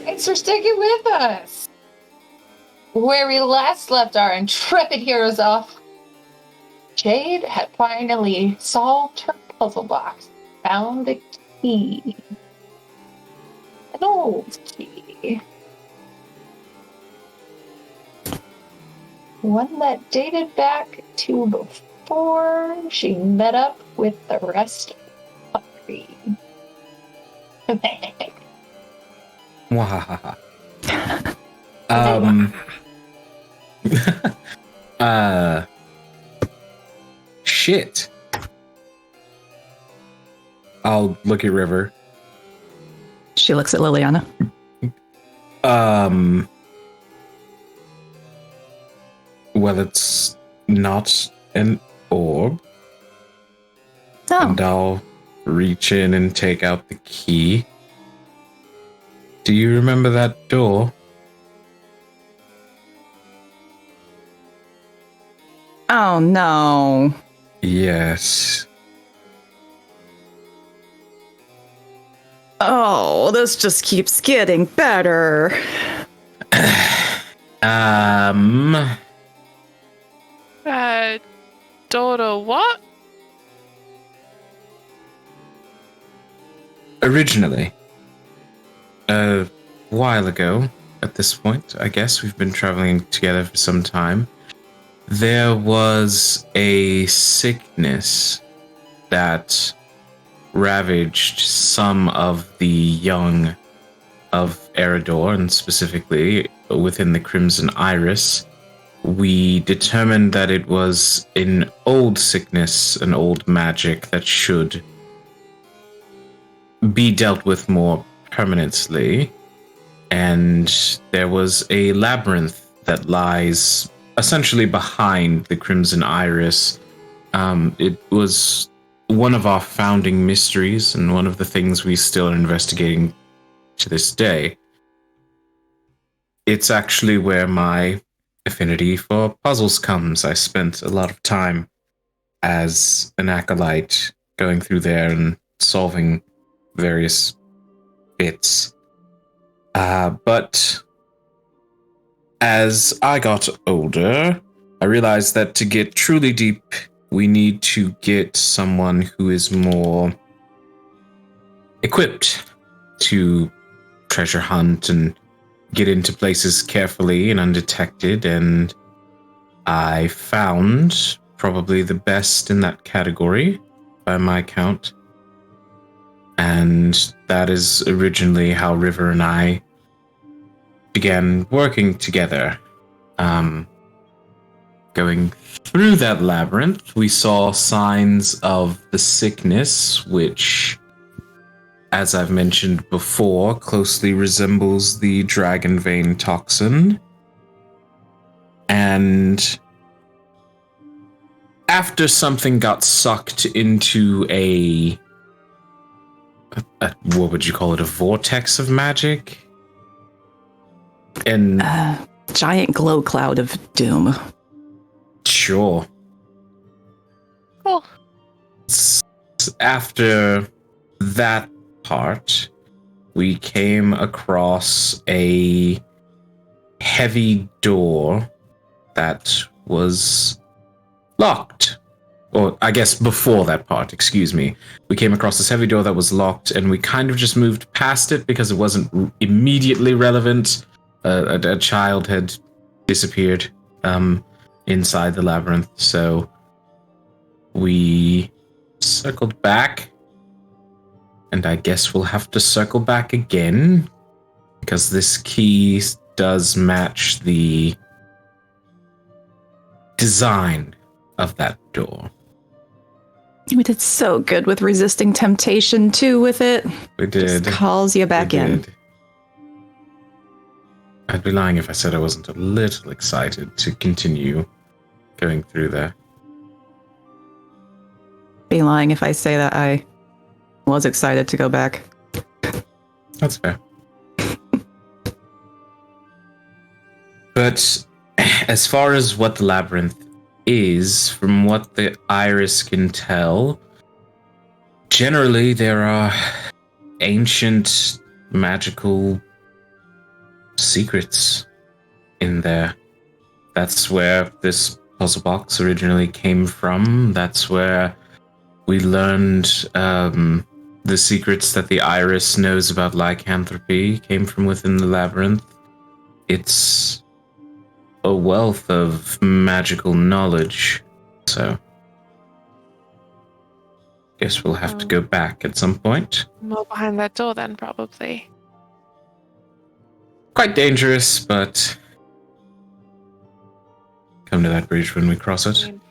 Thanks for sticking with us. Where we last left our intrepid heroes off, Jade had finally solved her puzzle box, found the key. An old key. One that dated back to before she met up with the rest of the party. Wahaha. Shit. I'll look at River. She looks at Liliana. Well, it's not an orb. Oh. And I'll reach in and take out the key. Do you remember that door? Oh, no. Yes. Oh, this just keeps getting better. Daughter, what? Originally, a while ago, at this point, I guess we've been traveling together for some time, there was a sickness that ravaged some of the young of Eridor, and specifically within the Crimson Iris. We determined that it was an old sickness, an old magic that should be dealt with more permanently. And there was a labyrinth that lies essentially behind the Crimson Iris. It was one of our founding mysteries and one of the things we still are investigating to this day. It's actually where my affinity for puzzles comes. I spent a lot of time as an acolyte going through there and solving various bits. But as I got older, I realized that to get truly deep, we need to get someone who is more equipped to treasure hunt and get into places carefully and undetected, and I found probably the best in that category, by my count. And that is originally how River and I began working together. Going through that labyrinth, we saw signs of the sickness, which, as I've mentioned before, closely resembles the dragon vein toxin. And after something got sucked into a what would you call it, a vortex of magic? And giant glow cloud of doom. Sure. Oh. After that part, we came across a heavy door that was locked. Or I guess before that part, excuse me. We came across this heavy door that was locked, and we kind of just moved past it because it wasn't immediately relevant. A child had disappeared inside the labyrinth, so we circled back, and I guess we'll have to circle back again, because this key does match the design of that door. We did so good with resisting temptation, too, with it. We did. Just calls you back in. I'd be lying if I said I wasn't a little excited to continue going through there. Be lying if I say that I was excited to go back. That's fair. But as far as what the labyrinth is, from what the iris can tell, generally there are ancient magical secrets in there. That's where this puzzle box originally came from. That's where we learned the secrets that the iris knows about lycanthropy came from within the labyrinth. It's a wealth of magical knowledge. So, guess we'll have to go back at some point. More behind that door then, probably. Quite dangerous, but come to that bridge when we cross I it. mean,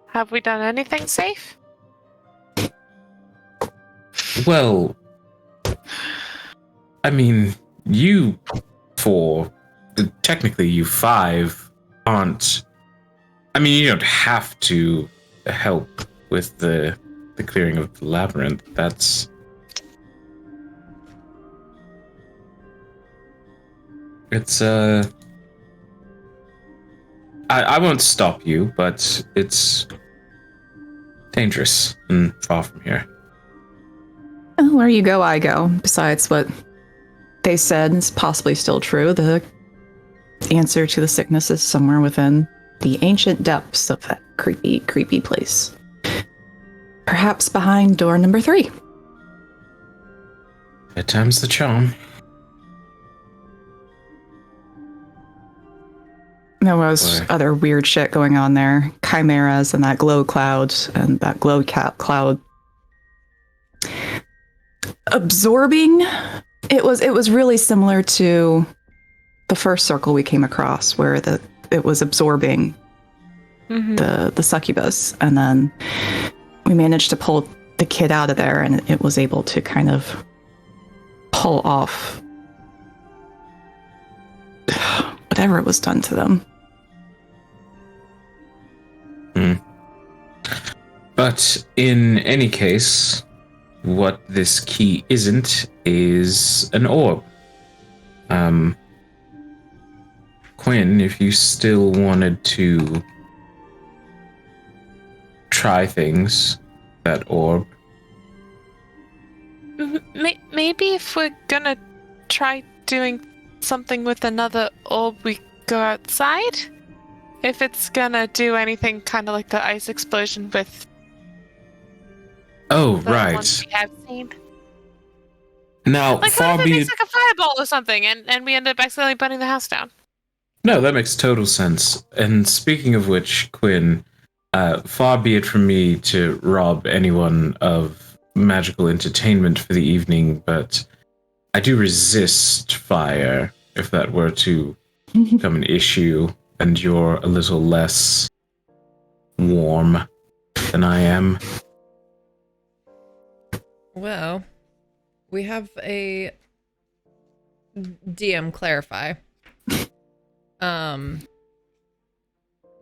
have we done anything safe? Well, I mean, you four, technically you five, aren't. I mean, you don't have to help with the clearing of the labyrinth. That's. It's I won't stop you, but it's dangerous and far from here. Well, where you go, I go. Besides what they said is possibly still true, the answer to the sickness is somewhere within the ancient depths of that creepy, creepy place. Perhaps behind door number 3. At time's the charm. There was other weird shit going on there. Chimeras and that glow cloud and that glow cloud absorbing. It was really similar to the first circle we came across, where it was absorbing the succubus, and then we managed to pull the kid out of there, and it was able to kind of pull off whatever was done to them. But in any case, what this key isn't is an orb. Quinn, if you still wanted to try things, that orb. Maybe if we're gonna try doing something with another orb, we go outside? If it's gonna do anything kind of like the ice explosion with Oh, the right. ones we have seen. Now, Like, far what if it be makes like a fireball or something, and we end up accidentally burning the house down? No, that makes total sense. And speaking of which, Quinn, far be it from me to rob anyone of magical entertainment for the evening, but I do resist fire if that were to become an issue and you're a little less warm than I am. Well, we have a DM clarify.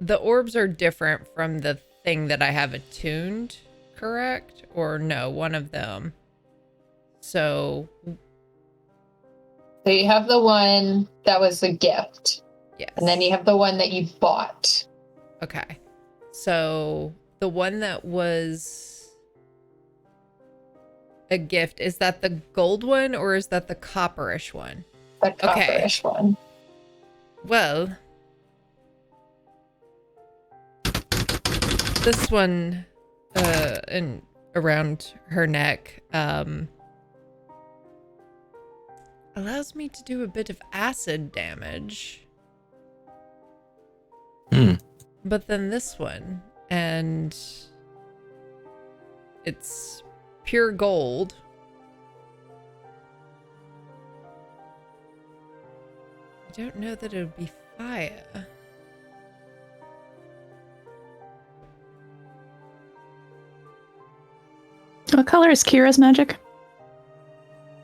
The orbs are different from the thing that I have attuned, correct? Or no, one of them. So you have the one that was a gift. yes. And then you have the one that you bought. Okay. So the one that was a gift, is that the gold one or is that the copperish one? The copperish one. Well, this one and around her neck allows me to do a bit of acid damage. But then this one, and it's pure gold. I don't know that it would be fire. What color is Kira's magic?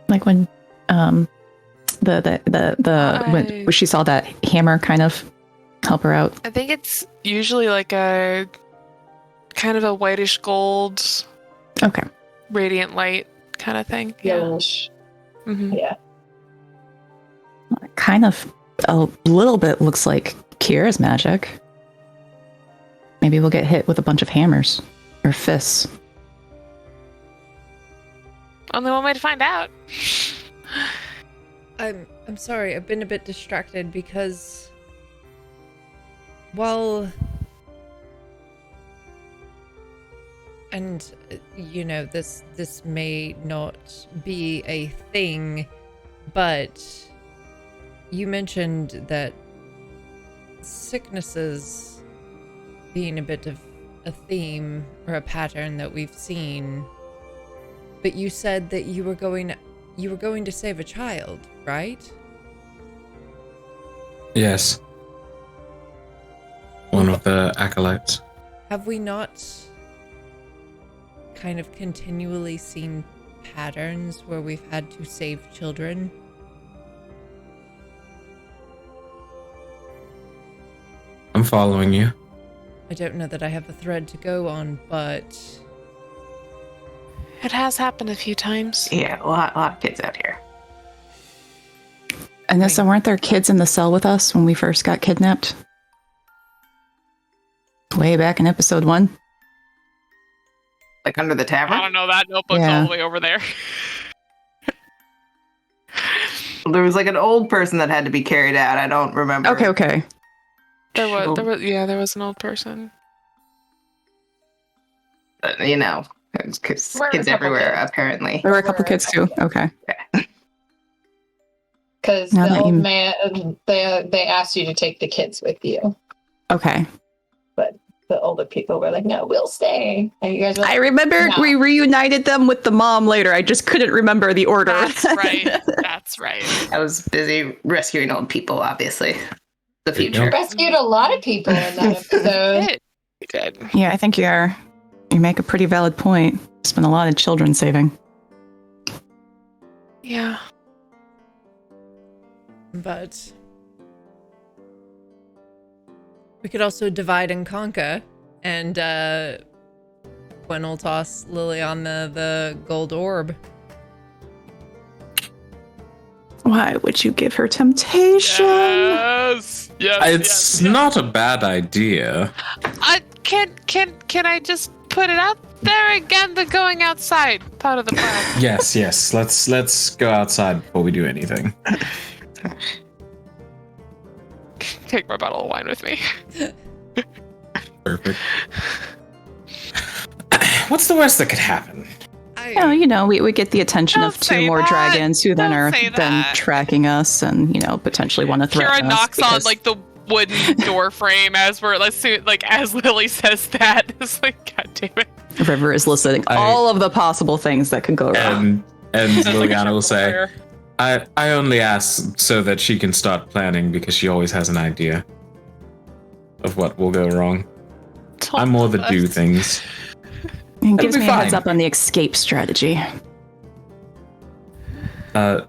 Like when when she saw that hammer kind of help her out. I think it's usually like a kind of a whitish gold, Okay. radiant light kind of thing. Yellowish. Mm-hmm. Yeah. Kind of a little bit looks like Kira's magic. Maybe we'll get hit with a bunch of hammers or fists. Only one way to find out. I'm sorry, I've been a bit distracted because while and you know this may not be a thing, but you mentioned that sicknesses being a bit of a theme or a pattern that we've seen, but you said that you were going to save a child, right? Yes. One of the acolytes. Have we not kind of continually seen patterns where we've had to save children? I'm following you. I don't know that I have a thread to go on, but It has happened a few times. Yeah, a lot of kids out here. Anissa, weren't there kids in the cell with us when we first got kidnapped? Way back in episode 1? Like under the I tavern? don't know, that notebook's Yeah. all the way over there. There was like an old person that had to be carried out. I don't remember. Okay. There was an old person. But, you know, kids We're a couple everywhere, kids. apparently. There were a couple kids too. Okay. Because Now the that old you- man, they asked you to take the kids with you. Okay. The older people were like, "No, we'll stay." And you guys were I like, remembered No. we reunited them with the mom later. I just couldn't remember the order. That's right. That's right. I was busy rescuing old people, obviously. The There you future. go. rescued a lot of people in that episode. You did. Yeah, I think you make a pretty valid point. It's been a lot of children saving. Yeah. but we could also divide and conquer, and Gwen will toss Lily on the gold orb. Why would you give her temptation? Yes. Yes. It's not a bad idea. Can I just put it out there again? The going outside part of the plan. Yes. Let's go outside before we do anything. Take my bottle of wine with me. Perfect. What's the worst that could happen? Well, you know, we get the attention Don't of 2 say more that. dragons who then Don't are say then that. tracking us and, you know, potentially want to Kira threaten us. knocks on because- like the wooden door frame as as Lily says that. It's like, God damn it. River is listening. I- All of the possible things that could go wrong. And Sounds like a Liliana will say, fire. I only ask so that she can start planning because she always has an idea of what will go wrong. I'm more the do things. And It'll gives be me a heads fine. up on the escape strategy.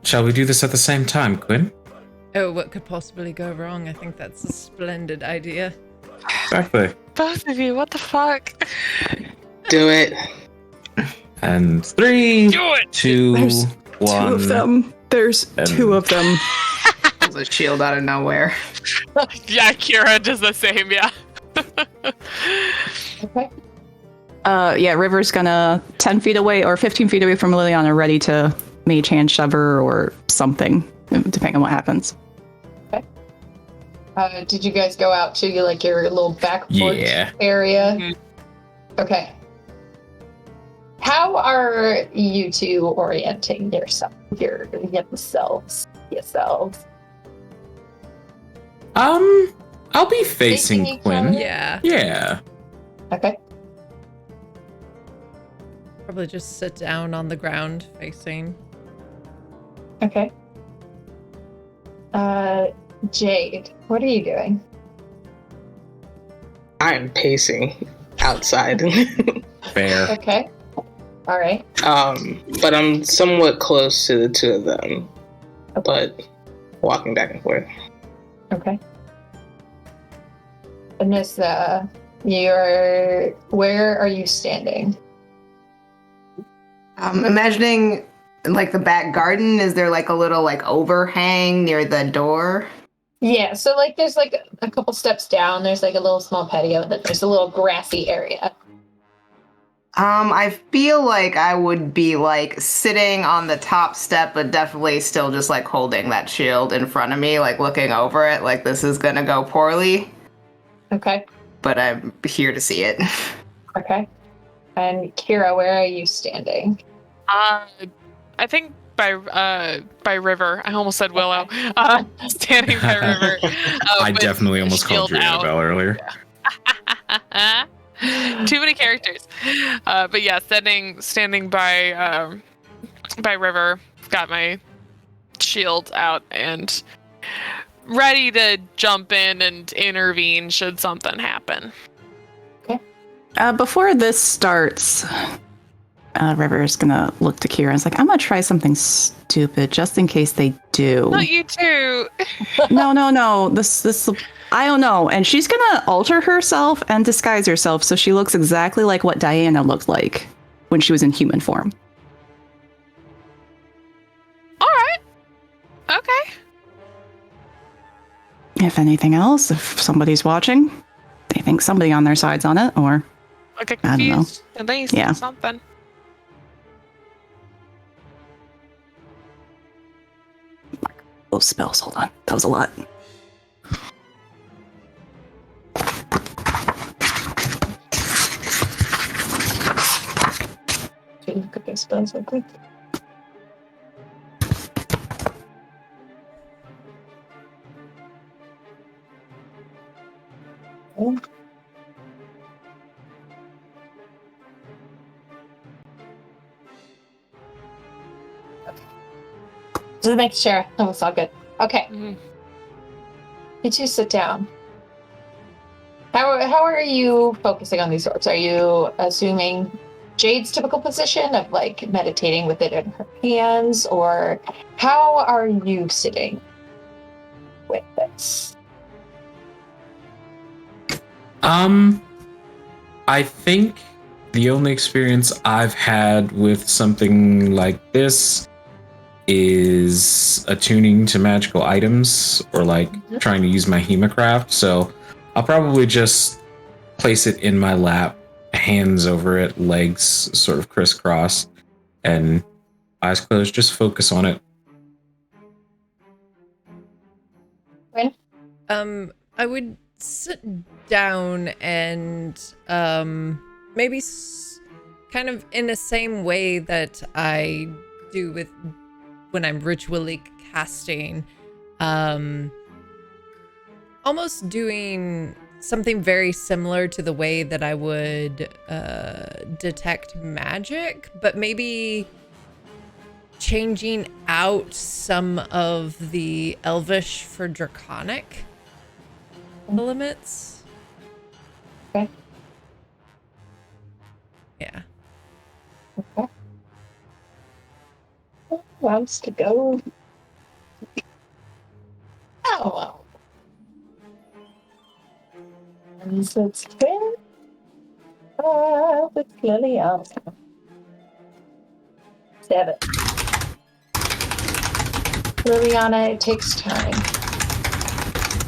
Shall we do this at the same time, Quinn? Oh, what could possibly go wrong? I think that's a splendid idea. Exactly. Both of you, what the fuck? Do it. And 3, Do it! 2, There's 1. 2 of them. There's And- 2 of them. Pulls a shield out of nowhere. Yeah, Kira does the same, yeah. Okay. Yeah, River's gonna 10 feet away or 15 feet away from Liliana, ready to mage hand shove her or something, depending on what happens. Did you guys go out to your little back porch Yeah. area? Mhm. Okay. How are you two orienting yourselves? I'll be Facing facing each Quinn. other? Yeah, Yeah. Okay. probably just sit down on the ground facing. Okay. Jade, what are you doing? I am pacing outside. Fair. Okay. All right. But I'm somewhat close to the 2 of them. But walking back and forth. Okay. Anissa, where are you standing? Imagining like the back garden. Is there like a little like overhang near the door? Yeah, so there's a couple steps down, there's a little small patio, and then there's a little grassy area. I feel like I would be like sitting on the top step, but definitely still just like holding that shield in front of me, like looking over it, like this is gonna go poorly. Okay. But I'm here to see it. Okay. And Kira, where are you standing? I think by River. I almost said Willow. Standing by River. I definitely almost called you Annabelle earlier. Too many characters. But yeah, standing by River. Got my shield out and ready to jump in and intervene should something happen. Before this starts, River's gonna look to Kira and is like, I'm gonna try something stupid just in case they do. Not you too. No. This I don't know. And she's gonna alter herself and disguise herself so she looks exactly like what Diana looked like when she was in human form. All right. Okay. If anything else, if somebody's watching, they think somebody on their side's on it, or Okay, I don't know. confused. At least Yeah. something. those spells. Hold on, that was a lot. Look at those spells real quick. Oh. Just make sure that was all good. Okay. Mhm. You two sit down. How are you focusing on these orbs? Are you assuming Jade's typical position of like meditating with it in her hands, or how are you sitting with this? I think the only experience I've had with something like this is attuning to magical items or like trying to use my Hemocraft. So I'll probably just place it in my lap, hands over it, legs sort of crisscross, and eyes closed, just focus on it. I would sit down and maybe kind of in the same way that I do with when I'm ritually casting, almost doing something very similar to the way that I would detect magic, but maybe changing out some of the elvish for draconic elements. Okay. Yeah. Okay. Who wants to go? Oh. And so it's fair. It's clearly out. 7. Liliana, it takes time.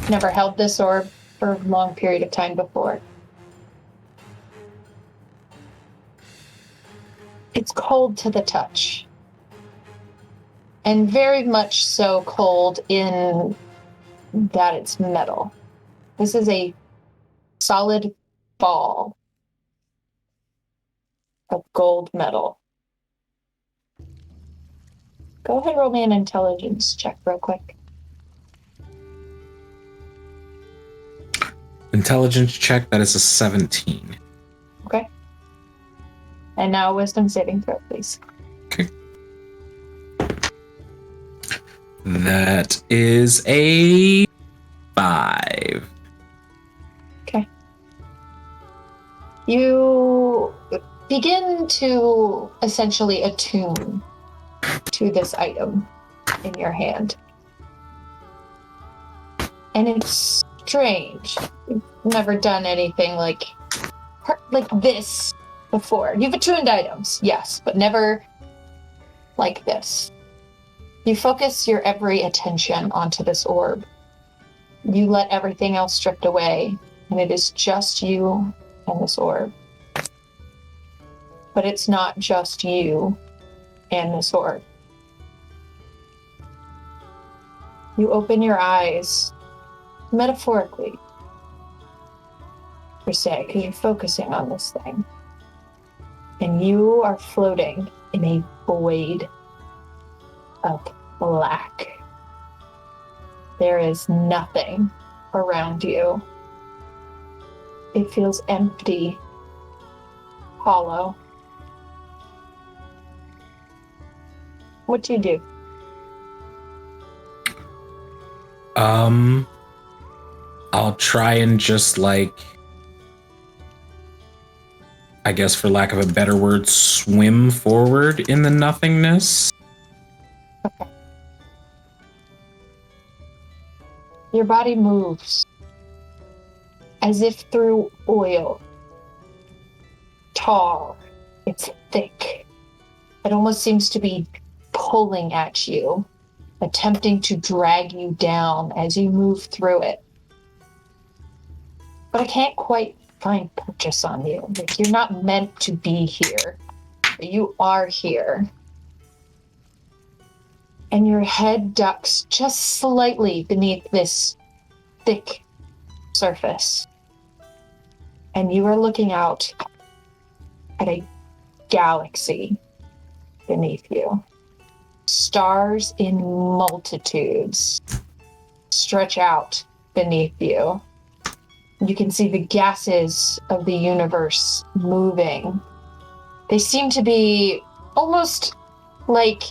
Never held this orb for a long period of time before. It's cold to the touch. And very much so cold in that it's metal. This is a solid ball of gold metal. Go ahead and roll me an intelligence check real quick. Intelligence check, that is a 17. Okay. And now a wisdom saving throw, please. Okay. That is a 5. Okay. You begin to essentially attune to this item in your hand. And it's strange. You've never done anything like this before. You've attuned items, yes, but never like this. You focus your every attention onto this orb. You let everything else drift away, and it is just you and this orb. But it's not just you and this orb. You open your eyes, metaphorically, per se, because you're focusing on this thing. And you are floating in a void of black. There is nothing around you. It feels empty, hollow. What do you do? I'll try and just like, I guess for lack of a better word, swim forward in the nothingness. Okay. Your body moves as if through oil. Tall. It's thick. It almost seems to be pulling at you, attempting to drag you down as you move through it. But I can't quite find purchase on you. Like, you're not meant to be here. But you are here. And your head ducks just slightly beneath this thick surface. And you are looking out at a galaxy beneath you. Stars in multitudes stretch out beneath you. You can see the gases of the universe moving. They seem to be almost like,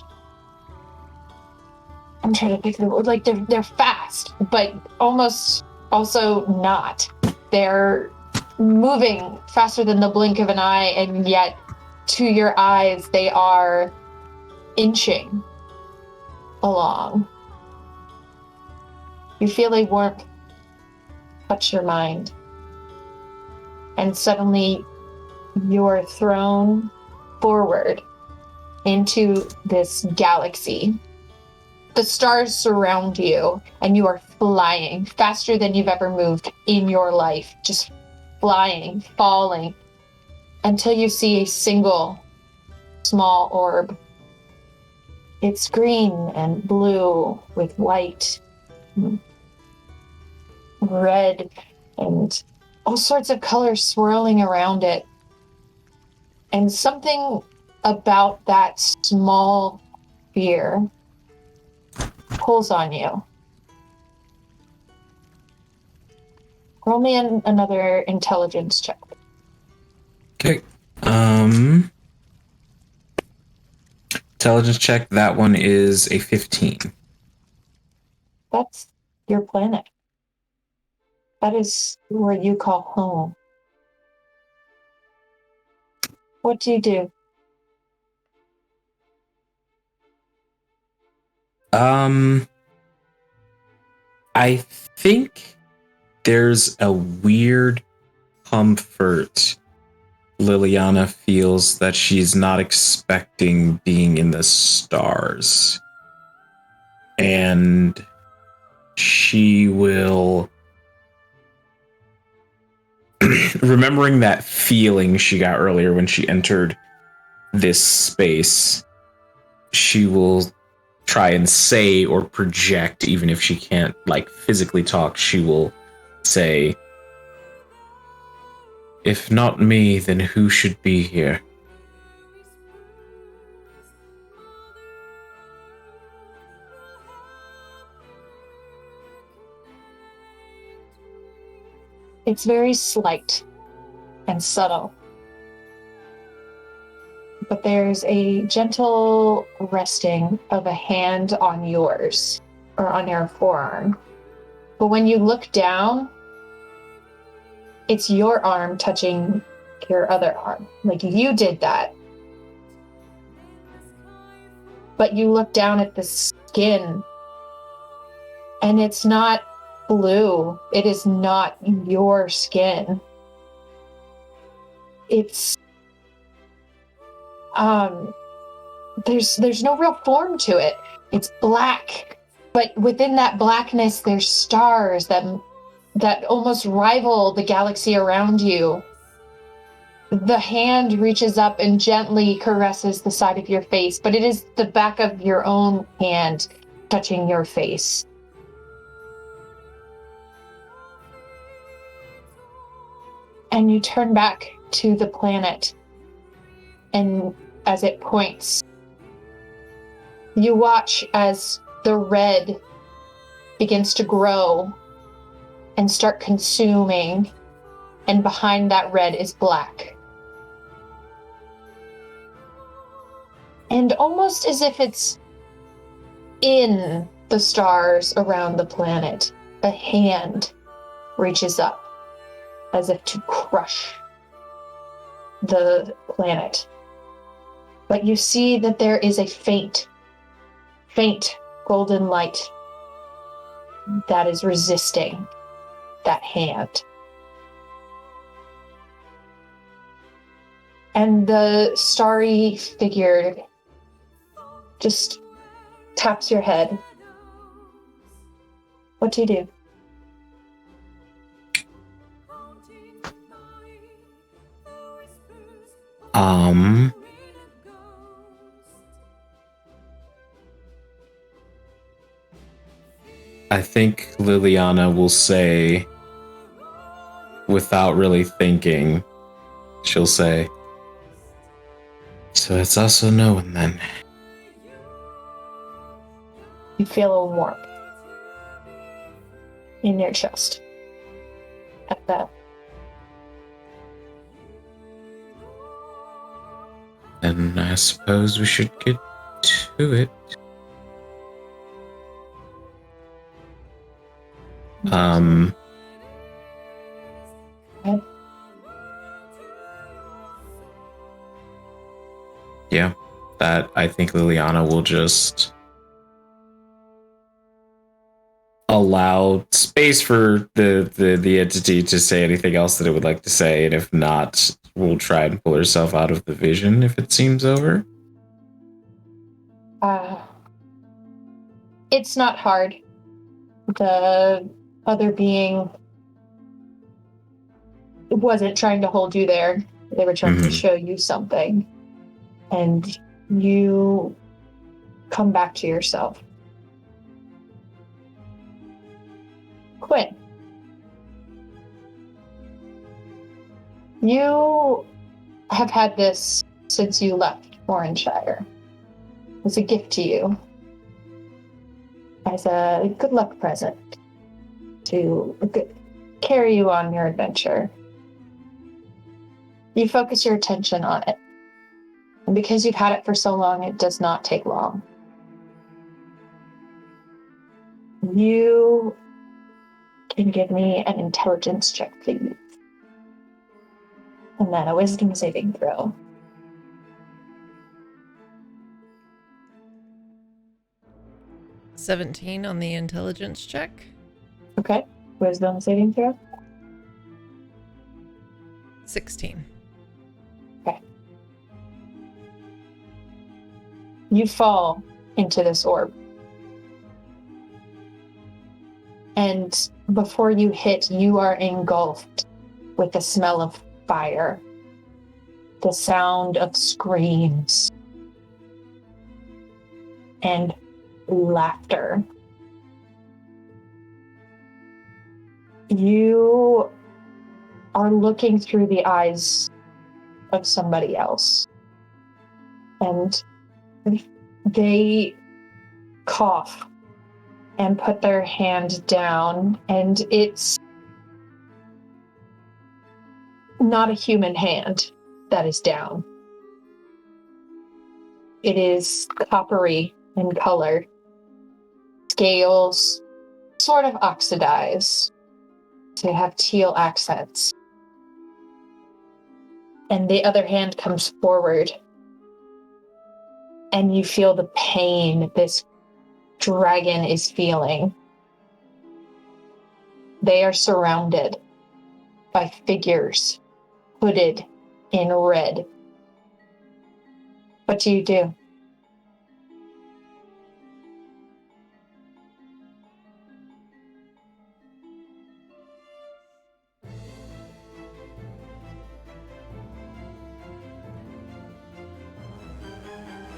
I'm trying to pick the word, like they're fast, but almost also not. They're moving faster than the blink of an eye, and yet to your eyes they are inching along. You feel a warmth touch your mind, and suddenly you're thrown forward into this galaxy. The stars surround you, and you are flying faster than you've ever moved in your life, just flying, falling, until you see a single small orb. It's green and blue with white, red, and all sorts of colors swirling around it. And something about that small sphere pulls on you. Roll me another intelligence check. Okay. Intelligence check, that one is a 15. That's your planet. That is where you call home. What do you do? I think there's a weird comfort Liliana feels that she's not expecting being in the stars. And she will, remembering that feeling she got earlier when she entered this space, she will try and say or project, even if she can't like physically talk, she will say, "If not me, then who should be here?" It's very slight and subtle. But there's a gentle resting of a hand on yours, or on your forearm. But when you look down, it's your arm touching your other arm. Like you did that. But you look down at the skin, and it's not blue. It is not your skin. It's there's no real form to it. It's black, but within that blackness there's stars that almost rival the galaxy around you. The hand reaches up and gently caresses the side of your face, but it is the back of your own hand touching your face. And you turn back to the planet, and as it points, you watch as the red begins to grow and start consuming, and behind that red is black. And almost as if it's in the stars around the planet, a hand reaches up as if to crush the planet. But you see that there is a faint golden light that is resisting that hand. And the starry figure just taps your head. What do you do? I think Liliana will say, without really thinking, she'll say, so it's us or no one then. You feel a warmth in your chest at that. And I suppose we should get to it. Okay. Yeah, that I think Liliana will just allow space for the entity to say anything else that it would like to say, and if not, we'll try and pull herself out of the vision if it seems over. It's not hard. The other being wasn't trying to hold you there. They were trying to show you something. And you come back to yourself. Quinn, you have had this since you left Oranshire. It's a gift to you as a good luck present to carry you on your adventure. You focus your attention on it. And because you've had it for so long, it does not take long. You can give me an intelligence check, please. And then a wisdom saving throw. $17 on the intelligence check. Okay. Wisdom saving throw. 16. Okay. You fall into this orb. And before you hit, you are engulfed with the smell of fire, the sound of screams, and laughter. You are looking through the eyes of somebody else, and they cough and put their hand down, and it's not a human hand that is down. It is coppery in color. Scales sort of oxidize to have teal accents. And the other hand comes forward, and you feel the pain this dragon is feeling. They are surrounded by figures hooded in red. What do you do?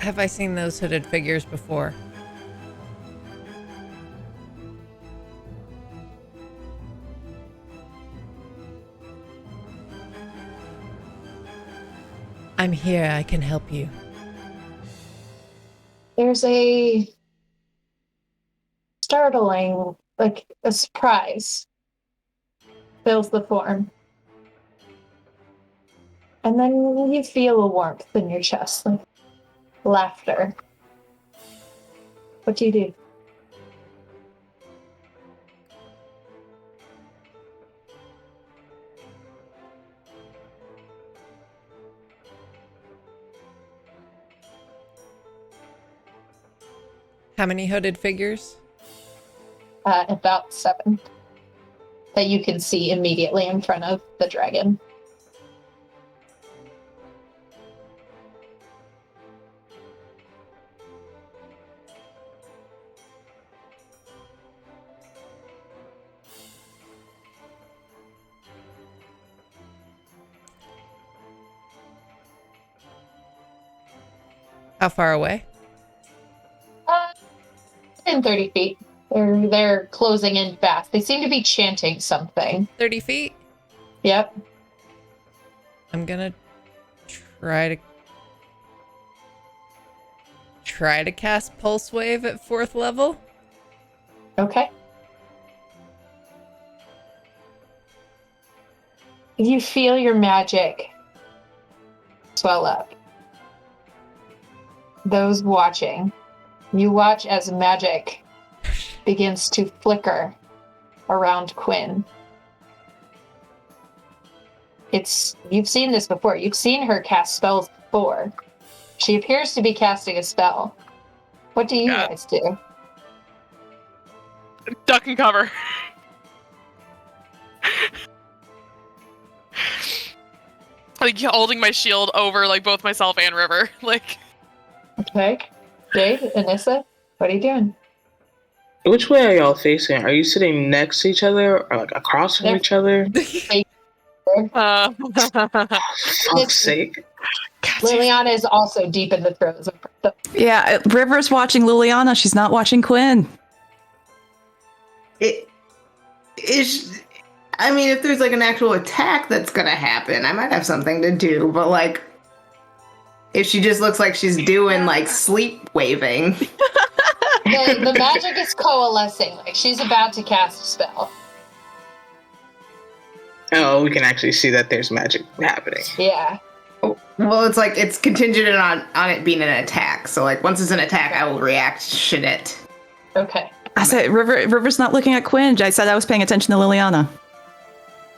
have I seen those hooded figures before? I'm here. I can help you. There's a startling, like a surprise, fills the form. And then you feel a warmth in your chest, like laughter. What do you do? How many hooded figures? About 7 that you can see immediately in front of the dragon. How far away? In 30 feet. They're closing in fast. They seem to be chanting something. 30 feet? Yep. I'm gonna try to cast Pulse Wave at 4th level. Okay. You feel your magic swell up. Those watching, you watch as magic begins to flicker around Quinn. You've seen this before. You've seen her cast spells before. She appears to be casting a spell. What do you guys do? Duck and cover. Like holding my shield over like both myself and River. Like. Okay. Jade, Anissa, what are you doing? Which way are y'all facing? Are you sitting next to each other or like across from each other? Fuck's sake. Liliana is also deep in the throes of the. Yeah, River's watching Liliana. She's not watching Quinn. It is. I mean, if there's like an actual attack that's gonna happen, I might have something to do. But like, if she just looks like she's doing like sleep waving. The magic is coalescing. Like she's about to cast a spell. Oh, we can actually see that there's magic happening. Yeah. Well, it's like it's contingent on it being an attack. So like once it's an attack, I will react. Shit it. Okay. I said River's not looking at Quinn. I said I was paying attention to Liliana.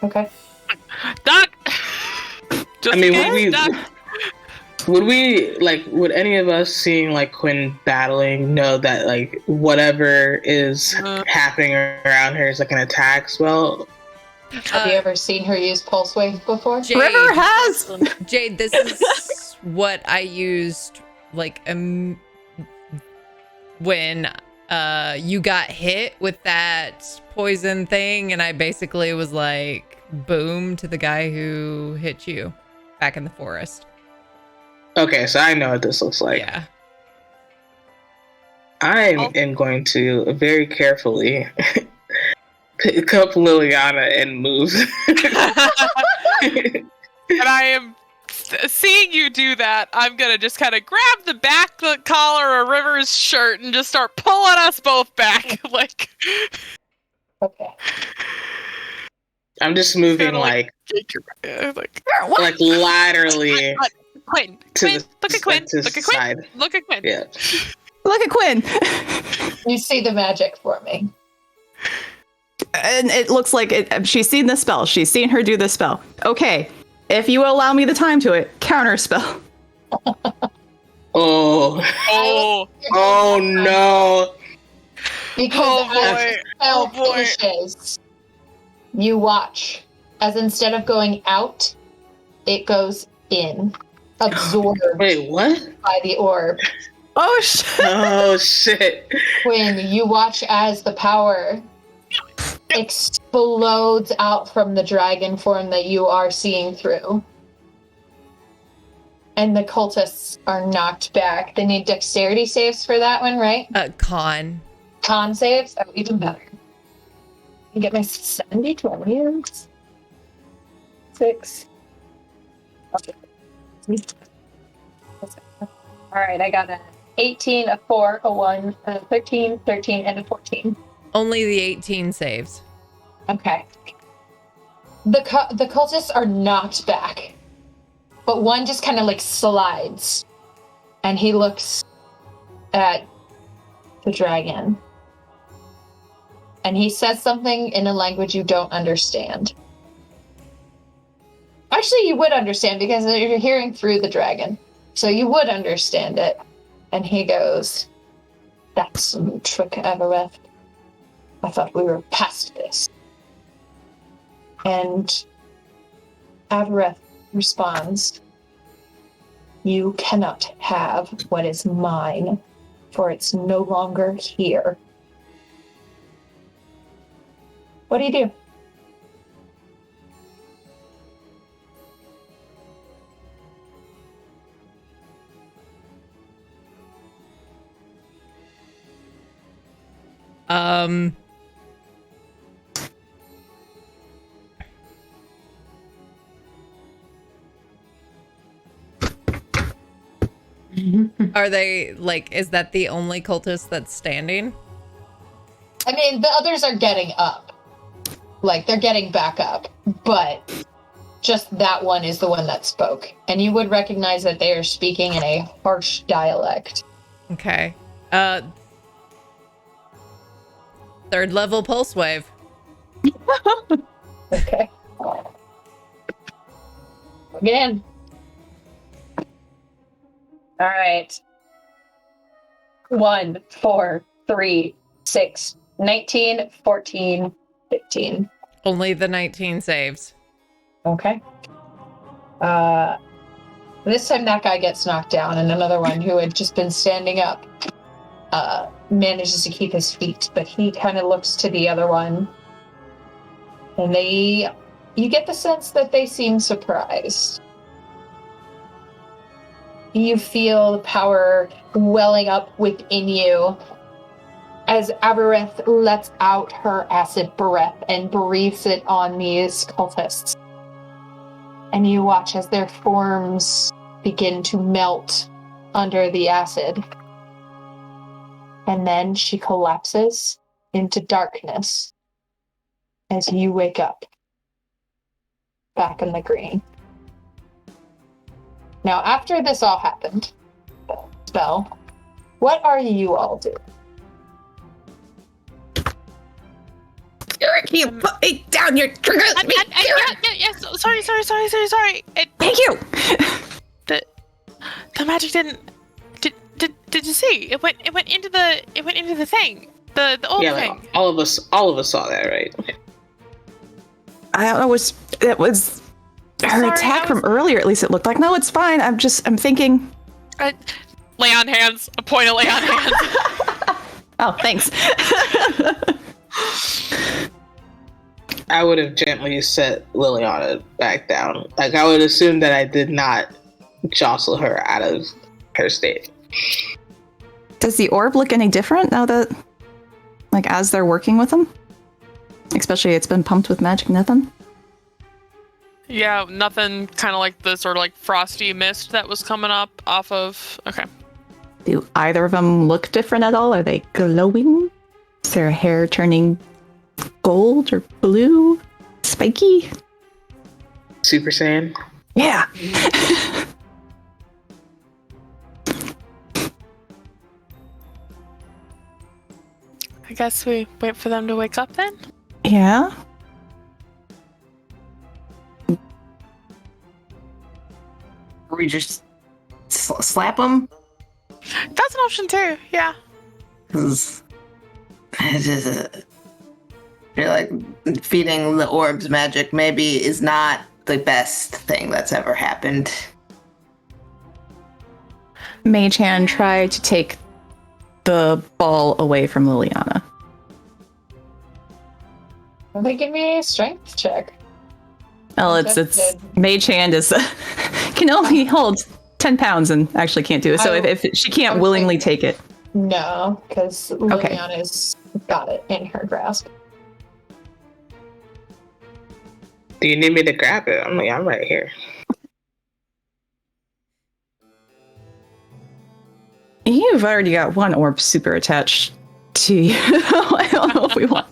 Okay. Duck. I mean, would any of us seeing like Quinn battling know that like whatever is happening around her is like an attack spell? Have you ever seen her use Pulse Wave before? Jade, River has. Jade, this is what I used like when you got hit with that poison thing, and I basically was like boom to the guy who hit you back in the forest. Okay, so I know what this looks like. Yeah. I am going to very carefully pick up Liliana and move. And I am seeing you do that. I'm gonna just kind of grab the back collar of River's shirt and just start pulling us both back. Like. Okay. I'm just moving like laterally. Quinn, look at Quinn. Look at Quinn. Look at Quinn. Yeah. Look at Quinn. You see the magic forming. And it looks like she's seen the spell. She's seen her do the spell. Okay. If you allow me the time to it, counter spell. Oh no. Because as the spell finishes, you watch as instead of going out, it goes in. Absorbed. Wait, what? By the orb. Oh shit! Oh shit! When you watch as the power explodes out from the dragon form that you are seeing through. and the cultists are knocked back. They need dexterity saves for that one, right? Con. Con saves? Oh, even better. I get my 70 20s. 6. Okay. Alright, I got an 18, a 4, a 1, a 13, 13, and a 14. Only the 18 saves. Okay. The cultists are knocked back, but one just kind of like slides, and he looks at the dragon, and he says something in a language you don't understand. Actually, you would understand because you're hearing through the dragon, so you would understand it. And he goes, "That's some trick, Avareth. I thought we were past this." And Avareth responds, "You cannot have what is mine, for it's no longer here." What do you do? Are they, like, is that the only cultist that's standing? I mean, the others are getting up. Like, they're getting back up. But just that one is the one that spoke. And you would recognize that they are speaking in a harsh dialect. Okay. Third level pulse wave. Okay. Again. All right. 1, 4, 3, 6, 19, 14, 15. Only the 19 saves. Okay. This time that guy gets knocked down, and another one who had just been standing up manages to keep his feet, but he kind of looks to the other one, and you get the sense that they seem surprised. You feel the power welling up within you as Avareth lets out her acid breath and breathes it on these cultists. And you watch as their forms begin to melt under the acid. And then she collapses into darkness as you wake up back in the green. Now, after this all happened, Spell, what are you all doing? Eric, you put me down. You're triggering me. Yes. Sorry. Thank you. The magic didn't. Did you see? It went into the thing. The old Yeah, thing. like, all of us saw that, right? I don't know. It was her Sorry, attack from earlier. At least it looked like. No, it's fine. I'm thinking. Lay on hands. A point of lay on hands. Oh, thanks. I would have gently set Liliana back down. Like, I would assume that I did not jostle her out of her state. Does the orb look any different now that, like, as they're working with them? Especially it's been pumped with magic, nothing? Yeah, nothing. Kind of like the sort of like frosty mist that was coming up off of. Okay. Do either of them look different at all? Are they glowing? Is their hair turning gold or blue? Spiky? Super Saiyan? Yeah. I guess we wait for them to wake up then. Yeah. We just slap them? That's an option too. Yeah. Because you're like, feeding the orbs magic maybe is not the best thing that's ever happened. Mage Hand tried to take the ball away from Liliana. Well, they give me a strength check. Well, it's Mage Hand is can only hold 10 pounds and actually can't do it. So if she can't willingly take it. No, because Okay. Liliana's got it in her grasp. Do you need me to grab it? I'm right here. You've already got one orb super attached to you. I don't know if we want.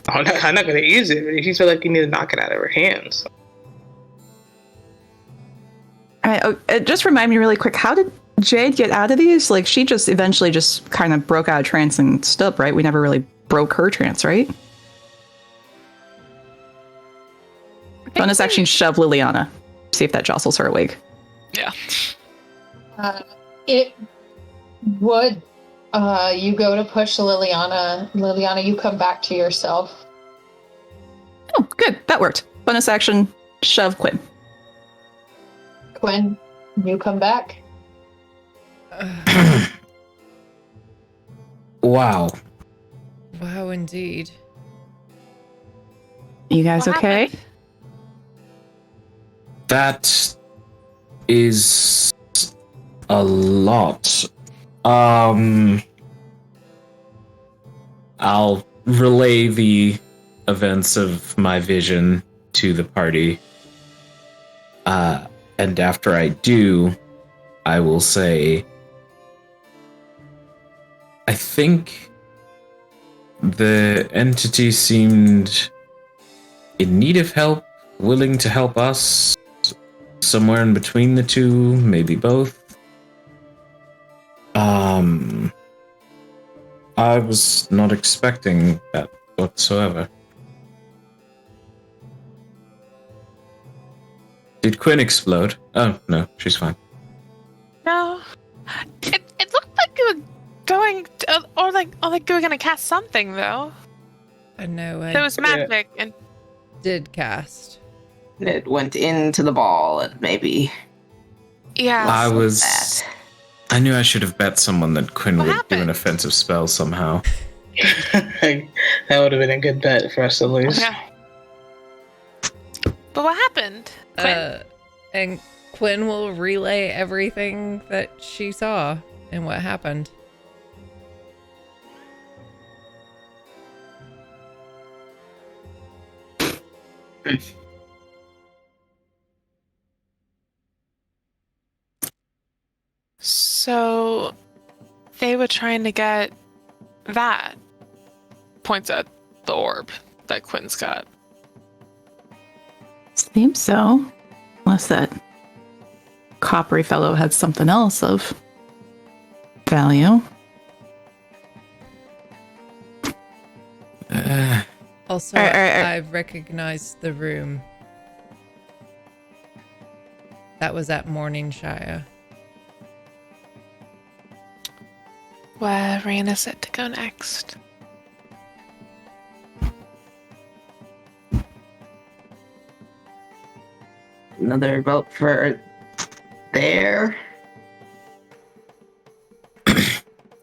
I'm not going to use it, but if you feel like you need to knock it out of her hands. Just remind me really quick, how did Jade get out of these? Like, she just eventually just kind of broke out of trance and stood up, right? We never really broke her trance, right? Bonus action, shove Liliana. See if that jostles her awake. Yeah. It would. You go to push Liliana. Liliana, you come back to yourself. Oh, good. That worked. Bonus action, shove Quinn. Quinn, you come back. Wow. Wow, indeed. You guys What okay? happened? That is a lot. I'll relay the events of my vision to the party. And after I do, I will say, I think the entity seemed in need of help, willing to help us, somewhere in between the two, maybe both. I was not expecting that whatsoever. Did Quinn explode? Oh, no, she's fine. No. It looked like you were going to, or like you were gonna cast something though. I know. There was magic and did cast. It went into the ball and maybe. yeah. I knew I should have bet someone that Quinn What would do happened? an offensive spell somehow. That would have been a good bet for us to lose. Yeah. But what happened? Quinn? And Quinn will relay everything that she saw and what happened. So they were trying to get that. Points at the orb that Quinn's got. Seems so. Unless that coppery fellow had something else of value. Also, I've recognized the room. That was at Morningshire. Where Raina said to go next. Another vote for there.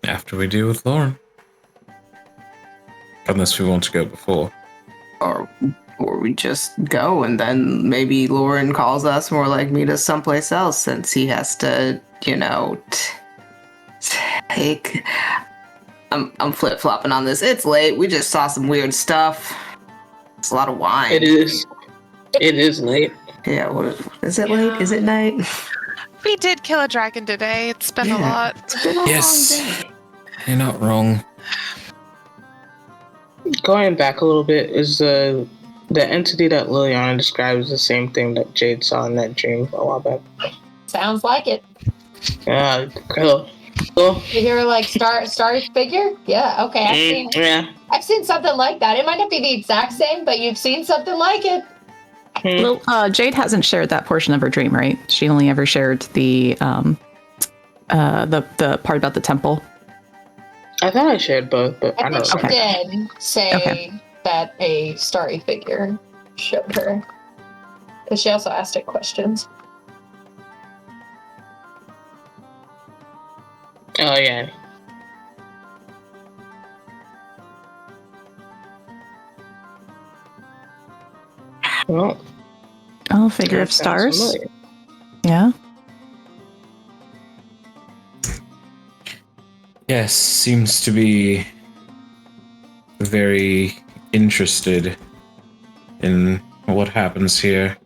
After we deal with Lauren. Unless we want to go before. Or we just go and then maybe Lauren calls us more like meet us someplace else since he has to, take. I'm flip flopping on this. It's late. We just saw some weird stuff. It's a lot of wine. It is. It is late. Yeah. Is it late? Is it night? We did kill a dragon today. It's been a lot. It's been a Yes. long day. You're not wrong. Going back a little bit, is the entity that Liliana describes the same thing that Jade saw in that dream a while back? Sounds like it. Yeah, cool. You hear like star figure? Yeah, okay. I've seen something like that. It might not be the exact same, but you've seen something like it. Well, Jade hasn't shared that portion of her dream, right? She only ever shared the part about the temple. I thought I shared both, but I I don't think know. she did say that a starry figure showed her. Because she also asked it questions. Oh, yeah. Well, Oh, figure of that sounds stars. familiar. Yeah? Yes, seems to be very interested in what happens here.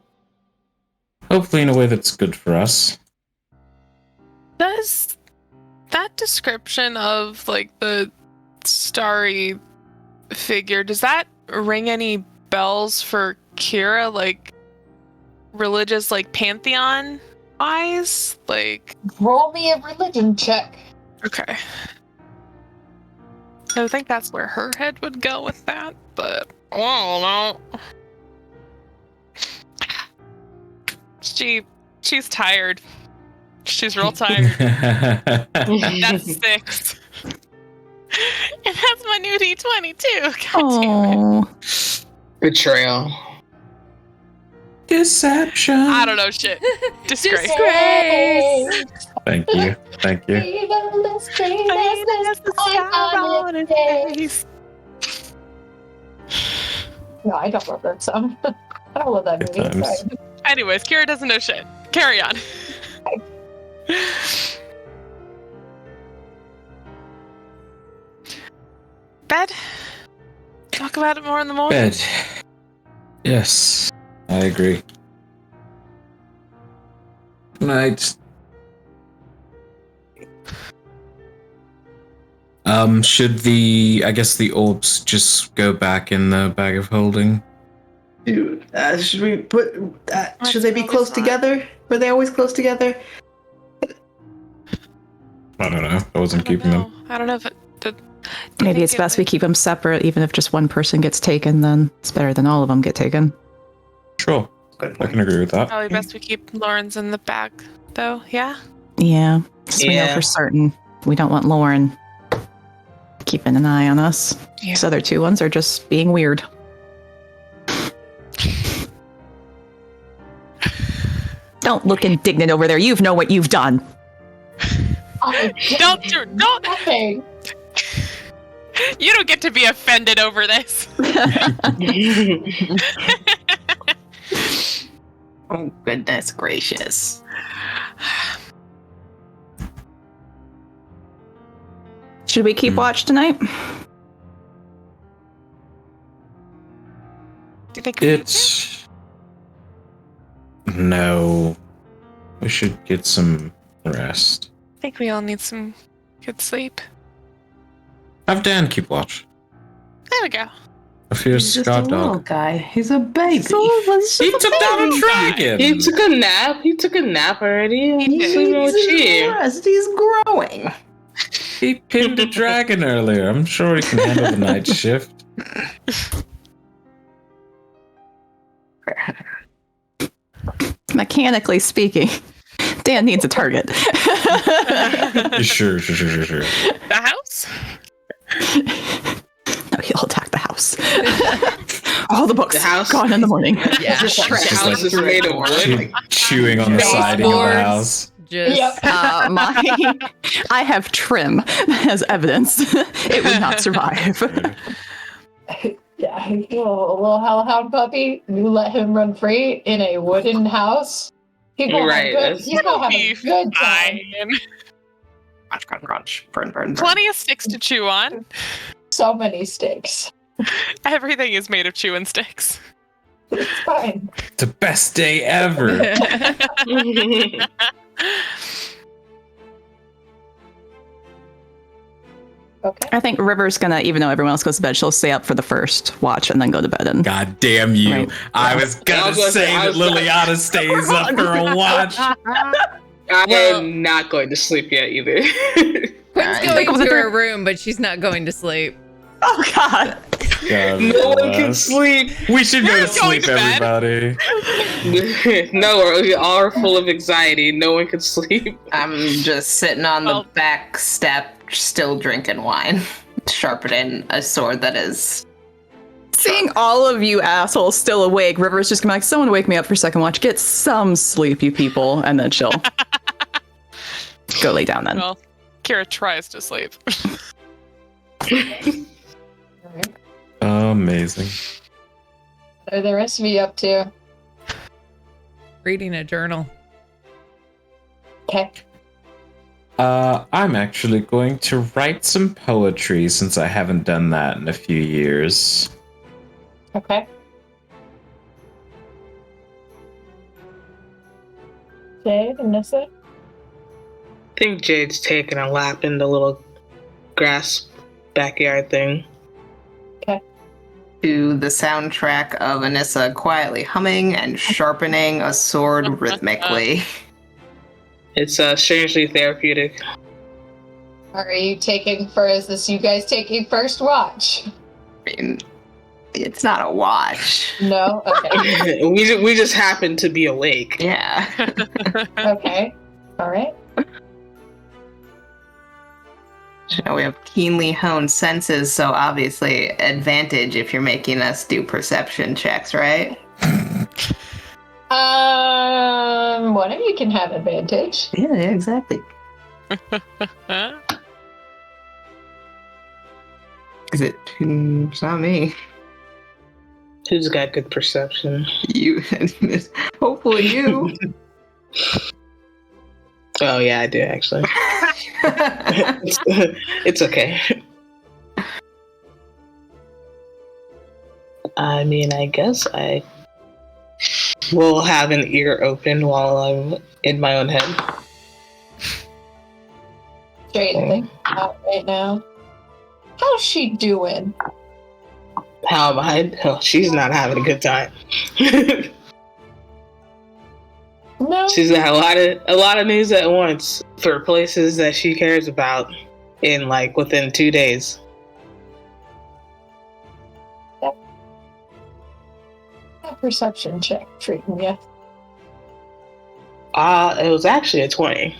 Hopefully in a way that's good for us. Does that description of like the starry figure, does that ring any bells for Kira? Like religious, like pantheon wise? Like Roll me a religion check. okay. I think that's where her head would go with that, but I don't know. She's tired. She's real tired. That's 6. And that's my new D20 too. God damn it. Oh. Betrayal. Deception. I don't know shit. Disgrace. Disgrace. Thank you. Thank you. No, I don't love that song. I don't love that Good movie. times. Sorry. Anyways, Kira doesn't know shit. Carry on. Bed? Talk about it more in the morning. Bed. Yes, I agree. Night. Should I guess the orbs just go back in the bag of holding? Dude, should we put? Should they be close together? Were they always close together? I don't know. I wasn't keeping them. I don't know if it. Maybe it's best we keep them separate, even if just one person gets taken, then it's better than all of them get taken. Sure. Good I can agree with that. Probably best we keep Lauren's in the bag, though. Yeah. Yeah. So we know Yeah. for certain we don't want Lauren keeping an eye on us. Yeah. These other two ones are just being weird. Don't look indignant over there. You know what you've done. Don't. Nothing. You don't get to be offended over this. Oh goodness gracious! Should we keep watch tonight? Do you think we need to? It's no. We should get some rest. I think we all need some good sleep. Have Dan keep watch. There we go. A fierce He's just a Scott little dog. guy. He's a baby. He took down a dragon. He took a nap. He took a nap already. He's sleeping with you. Rest. He's growing. He pinned a dragon earlier. I'm sure he can handle the night shift. Mechanically speaking, Dan needs a target. Sure. The house? No, he'll attack the house. All the books The house? gone in the morning. Yeah. Just The house is made of wood. Chewing on the siding of the house. Just Yep. I have trim as evidence. It would not survive. Yeah, a little hellhound puppy. You let him run free in a wooden house. People Right, he's gonna have a Be good time. fine. Crunch, crunch, crunch. Burn, burn, burn. Plenty of sticks to chew on. So many sticks. Everything is made of chewing sticks. It's fine. The best day ever. Okay. I think River's gonna, even though everyone else goes to bed, she'll stay up for the first watch and then go to bed. And God damn you. Right. I was gonna say that Liliana stays up for a watch. I am not going to sleep yet either. Quinn's Think going of to it her there. room, but she's not going to sleep. oh god, God No one can bless. sleep. We should go to We're going sleep, to bed. everybody. No, we are full of anxiety. No one can sleep. I'm just sitting on Well- the back step, still drinking wine, sharpening a sword that is. seeing all of you assholes still awake, River's just gonna be like, someone wake me up for second watch. Get some sleep, you people, and then she'll go lay down then. Well, Kira tries to sleep. Alright. Amazing. What are the rest of you up to? Reading a journal. Okay. I'm actually going to write some poetry since I haven't done that in a few years. Okay. Jade and Nissa? I think Jade's taking a lap in the little grass backyard thing. To the soundtrack of Anissa quietly humming and sharpening a sword rhythmically. It's strangely therapeutic. Are you taking is this you guys taking first watch? I mean, it's not a watch. No? Okay. we just happen to be awake. Yeah. Okay. All right. You know, we have keenly honed senses, so obviously advantage if you're making us do perception checks, right? One of you can have advantage. Yeah, exactly. Is it? It's not me. Who's got good perception? You. Hopefully you. Oh yeah, I do actually. It's okay. I mean, I guess I will have an ear open while I'm in my own head. Straight think out right now. How's she doing? How am I? Oh, she's not having a good time. No. She's got a lot of news at once for places that she cares about in like within 2 days. A perception check treating you. It was actually a 20.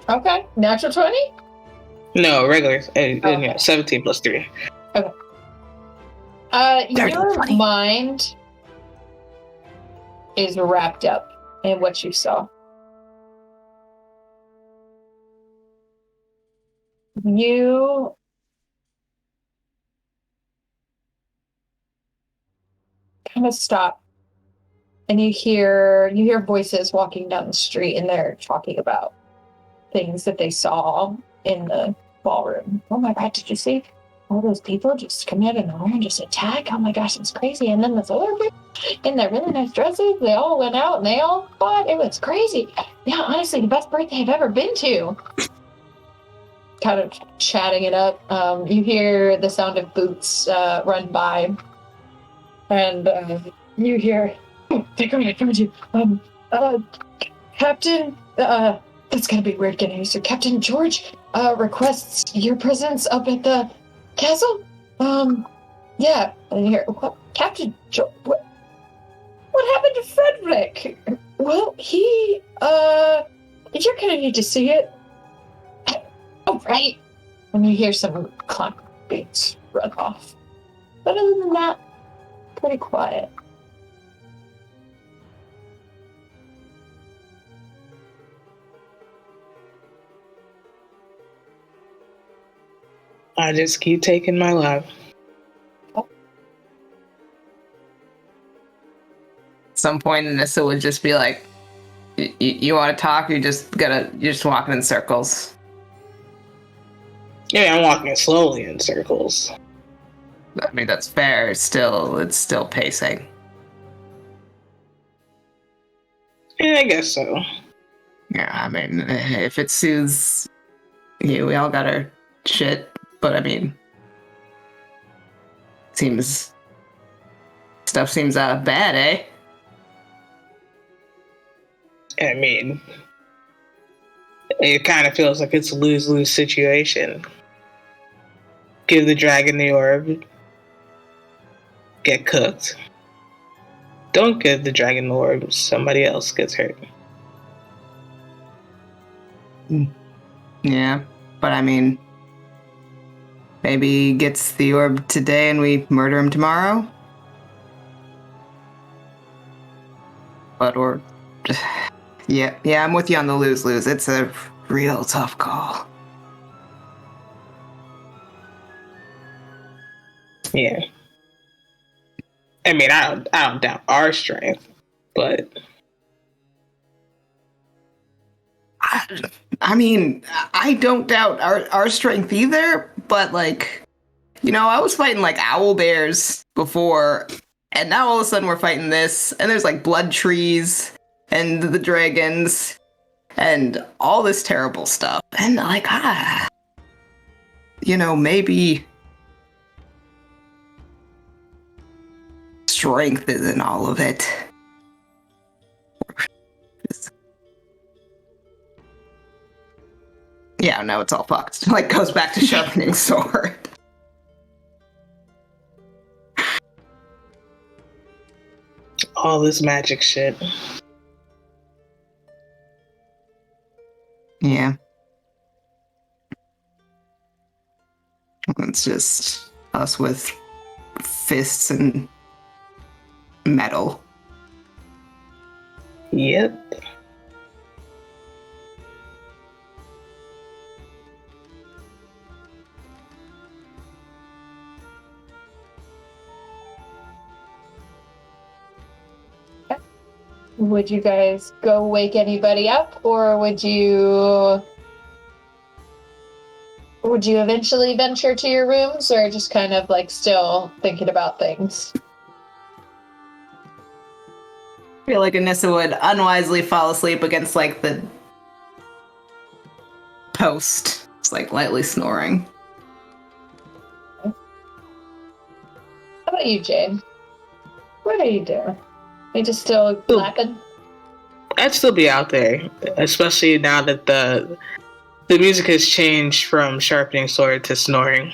Okay. Natural 20? No, regular. Okay. 17 plus 3. Your funny. mind is wrapped up in what you saw. You kind of stop and you hear voices walking down the street, and they're talking about things that they saw in the ballroom. Oh my god, did you see all those people just come in the room and just attack? Oh my gosh, it's crazy. And then this other group in their really nice dresses, they all went out and they all fought. It was crazy. Yeah, honestly, the best birthday I've ever been to. Kind of chatting it up. You hear the sound of boots run by, and you hear, oh, they're coming at you. Captain, that's gonna be weird getting used to. Captain George requests your presence up at the castle. Yeah. And you hear, what, Captain George? What happened to Frederick? Well, he, you're gonna need to see it. Oh, right. And you hear some clock beats run off. But other than that, pretty quiet. I just keep taking my lap. At some point, Anissa would just be like, "You want to talk? You're just walking in circles." Yeah, I'm walking slowly in circles. I mean, that's fair. It's still pacing. Yeah, I guess so. Yeah, I mean, if it soothes you, we all got our shit. But I mean, stuff seems bad, eh? I mean, it kind of feels like it's a lose-lose situation. Give the dragon the orb, get cooked. Don't give the dragon the orb, somebody else gets hurt. Yeah, but I mean, maybe he gets the orb today and we murder him tomorrow? Yeah, I'm with you on the lose-lose. It's a real tough call. Yeah. I mean, I don't doubt our strength, but I mean, I don't doubt our strength either, but like, I was fighting like owl bears before, and now all of a sudden we're fighting this, and there's like blood trees and the dragons and all this terrible stuff. And like, maybe strength isn't all of it. Yeah, no, it's all fucked. Like, goes back to sharpening sword. All this magic shit. Yeah. It's just us with fists and metal. Yep. Would you guys go wake anybody up, or would you eventually venture to your rooms, or just kind of like still thinking about things? I feel like Anissa would unwisely fall asleep against like the post. It's like lightly snoring. How about you, Jade? What are you doing? You just still laughing? I'd still be out there, especially now that the music has changed from sharpening sword to snoring.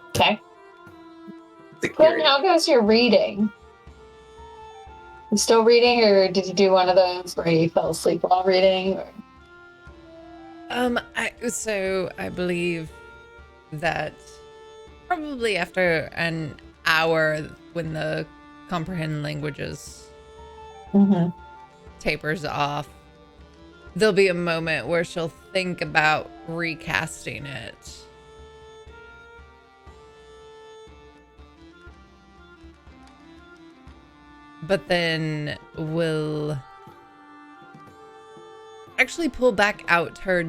Okay. Glenn, how goes your reading? You still reading, or did you do one of those where you fell asleep while reading? Or... I believe that probably after an hour, when the comprehend languages tapers off, there'll be a moment where she'll think about recasting it. But then we'll actually pull back out her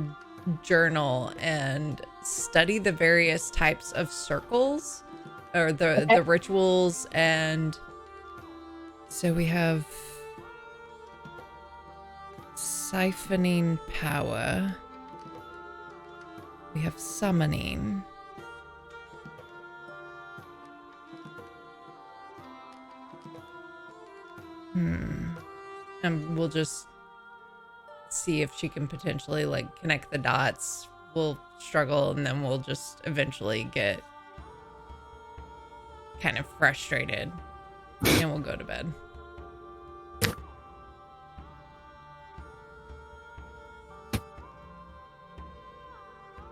journal and study the various types of circles, or the rituals. And so we have siphoning power, we have summoning, and we'll just see if she can potentially like connect the dots. We'll struggle, and then we'll just eventually get kind of frustrated, and we'll go to bed.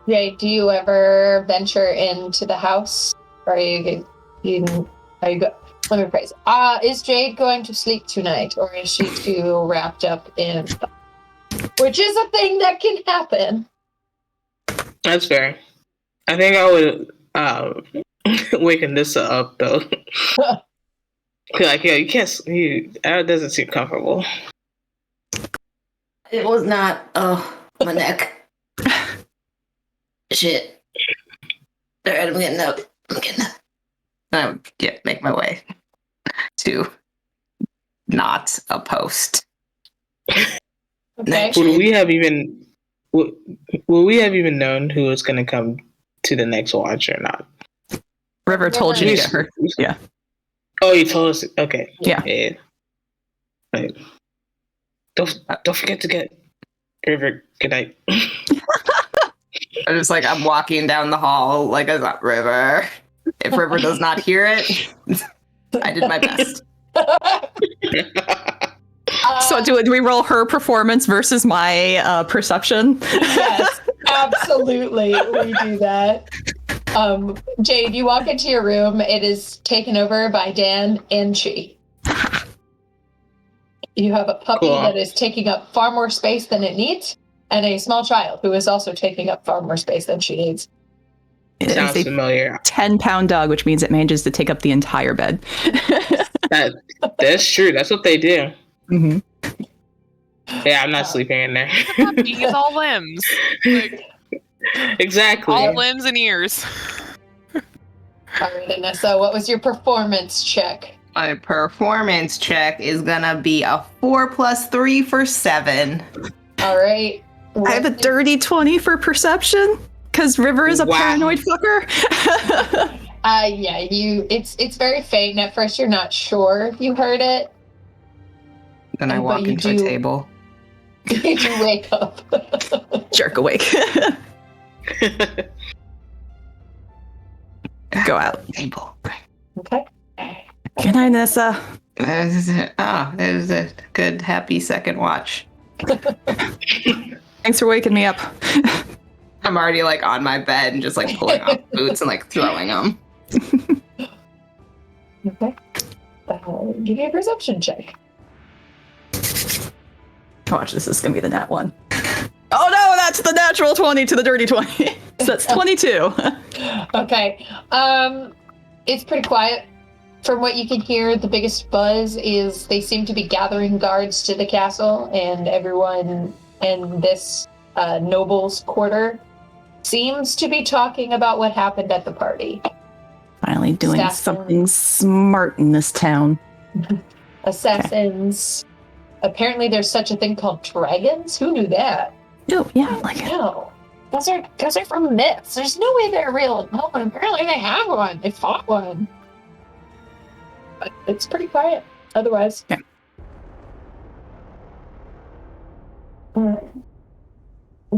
Jay, do you ever venture into the house? Or are you go? Let me rephrase. Is Jade going to sleep tonight, or is she too wrapped up in? Which is a thing that can happen. That's fair. I think I would waken this up though. Like, yeah, you can't. That doesn't seem comfortable. It was not. Oh, my neck. Shit. Alright, I'm getting up. Make my way to not a post. Okay. Will we have even known who was going to come to the next watch or not? River told you to get her. Yeah. Oh, you told us. Okay. Yeah. Right. Don't forget to get River. Good night. I'm walking down the hall like I thought, River. If River does not hear it, I did my best. So do we roll her performance versus my perception? Yes, absolutely. We do that. Jade, you walk into your room. It is taken over by Dan and Chi. You have a puppy that is taking up far more space than it needs, and a small child who is also taking up far more space than she needs. It Sounds is a familiar. 10-pound dog, which means it manages to take up the entire bed. That's true. That's what they do. Mm-hmm. Yeah, I'm not sleeping in there. He's all limbs. Like, Exactly. all limbs and ears. All right, Anissa, what was your performance check? My performance check is gonna be a 4 + 3 for 7. All right. I have a dirty 20 for perception because River is a Wow. paranoid fucker. Yeah, it's very faint. At first, you're not sure if you heard it. Then I But walk you into a do- table. You do wake up. Jerk awake. Go out. Table. Okay. Good night, Nissa. That was a good, happy second watch. Thanks for waking me up. I'm already like on my bed and just like pulling off boots and like throwing them. Okay. Give me a perception check. Watch, this is gonna be the nat one. Oh no, that's the natural 20 to the dirty 20. So that's 22. Okay. It's pretty quiet. From what you can hear, the biggest buzz is they seem to be gathering guards to the castle, and everyone in this noble's quarter seems to be talking about what happened at the party. Finally doing Assassin. something smart in this town. Assassins. Apparently there's such a thing called dragons. Who knew that? Oh, yeah, like it. No. Those are from myths. There's no way they're real. No, but apparently they have one. They fought one. But it's pretty quiet. Otherwise. Yeah.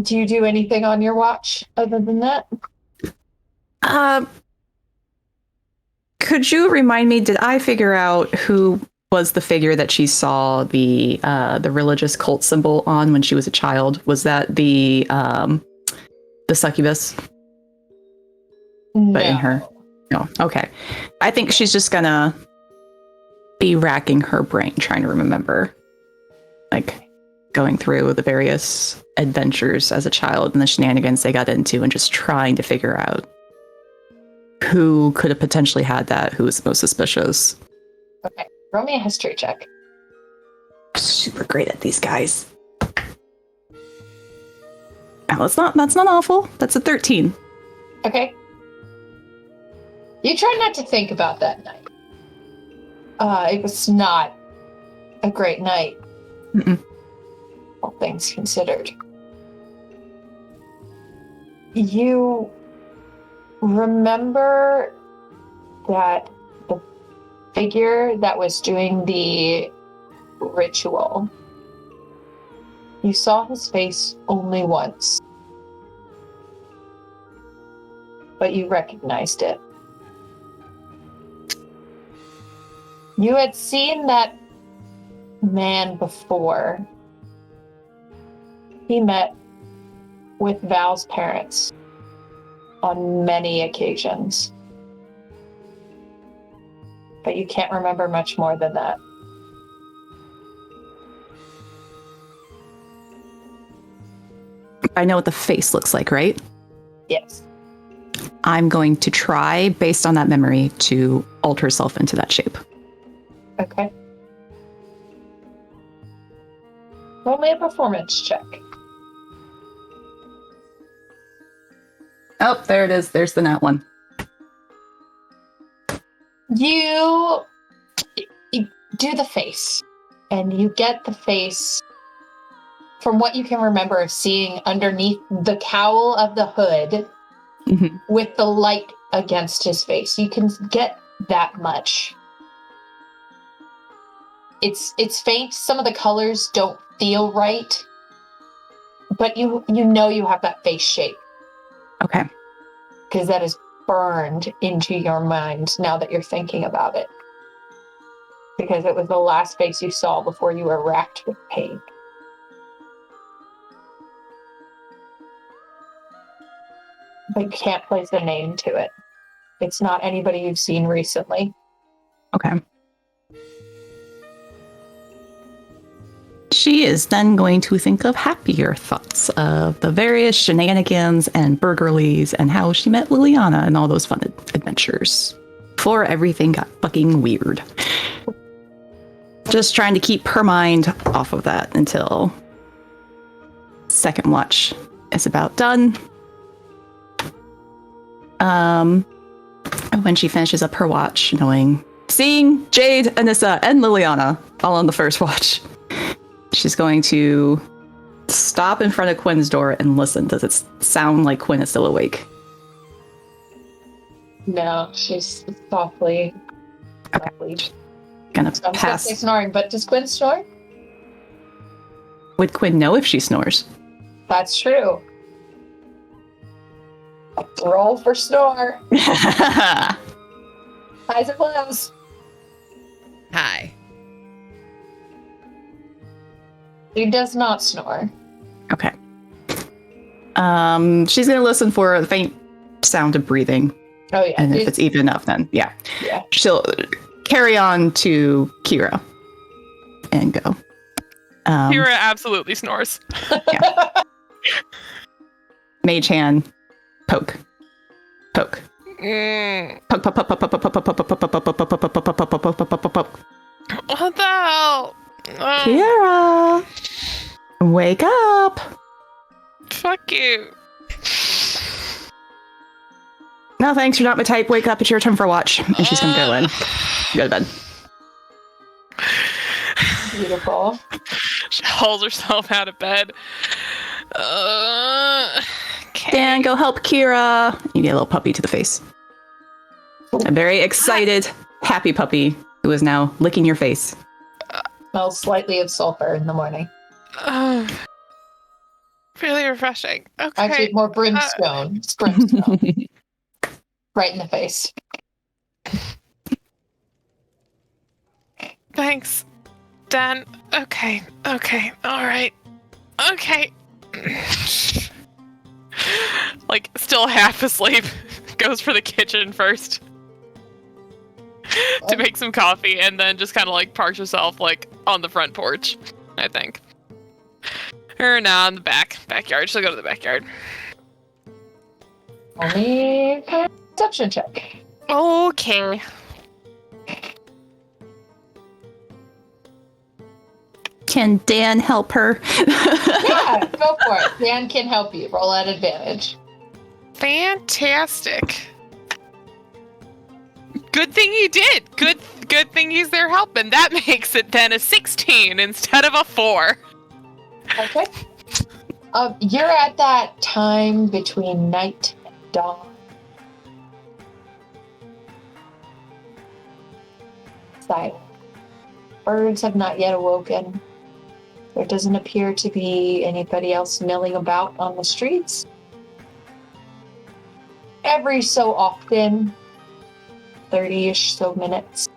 Do you do anything on your watch other than that? Could you remind me, did I figure out who was the figure that she saw the religious cult symbol on when she was a child? Was that the succubus? But in her? No. Okay. I think she's just gonna be racking her brain trying to remember, like going through the various adventures as a child and the shenanigans they got into and just trying to figure out who could have potentially had that, who was most suspicious. Okay. Roll me a history check. Super great at these guys. Oh, that's not awful. That's a 13. Okay. You try not to think about that night. It was not a great night. Mm-mm. All things considered. You remember that the figure that was doing the ritual, you saw his face only once, but you recognized it. You had seen that man before. He met with Val's parents on many occasions. But you can't remember much more than that. I know what the face looks like, right? Yes. I'm going to try, based on that memory, to alter herself into that shape. Okay. Roll me a performance check. Oh, there it is. There's the nat one. You do the face, and you get the face from what you can remember of seeing underneath the cowl of the hood Mm-hmm. with the light against his face. You can get that much. It's faint. Some of the colors don't feel right, but you know you have that face shape Okay. because that is burned into your mind now that you're thinking about it. Because it was the last face you saw before you were racked with pain. But you can't place a name to it. It's not anybody you've seen recently. Okay. She is then going to think of happier thoughts of the various shenanigans and burglaries and how she met Liliana and all those fun adventures before everything got fucking weird. Just trying to keep her mind off of that until second watch is about done. When she finishes up her watch, seeing Jade, Anissa, and Liliana all on the first watch, she's going to stop in front of Quinn's door and listen. Does it sound like Quinn is still awake? No, she's softly. Okay. Gonna I'm pass. still snoring, but does Quinn snore? Would Quinn know if she snores? That's true. Roll for snore. Highs and lows. Hi. He does not snore. Okay. She's gonna listen for a faint sound of breathing, Oh yeah. and if it's even enough, then yeah, Yeah. she'll carry on to Kira and go. Kira absolutely snores. Mage hand, poke, poke, Mm. poke, poke, poke, poke, poke, poke, poke, poke, poke, poke, poke, poke, poke, poke, poke, poke, poke, poke, poke, poke. What the hell? Kira, wake up! Fuck you. No thanks, you're not my type. Wake up, it's your turn for watch. And she's gonna go in. Go to bed. Beautiful. She hauls herself out of bed. Okay. Dan, go help Kira. You get a little puppy to the face. A very excited, happy puppy who is now licking your face. Smells slightly of sulfur in the morning. Really refreshing. Okay. Actually, more brimstone. It's brimstone. Right in the face. Thanks, Dan. Okay. Okay. All right. Okay. Like, still half asleep. Goes for the kitchen first. To make some coffee, and then just kind of like parks herself like on the front porch, I think. Or no, in the backyard. She'll go to the backyard. Only perception check. Okay. Can Dan help her? Yeah, go for it. Dan can help you. Roll at advantage. Fantastic. Good thing he did. Good thing he's there helping. That makes it then a 16 instead of a 4. Okay. You're at that time between night and dawn. Silent. Birds have not yet awoken. There doesn't appear to be anybody else milling about on the streets. Every so often, 30-ish so minutes,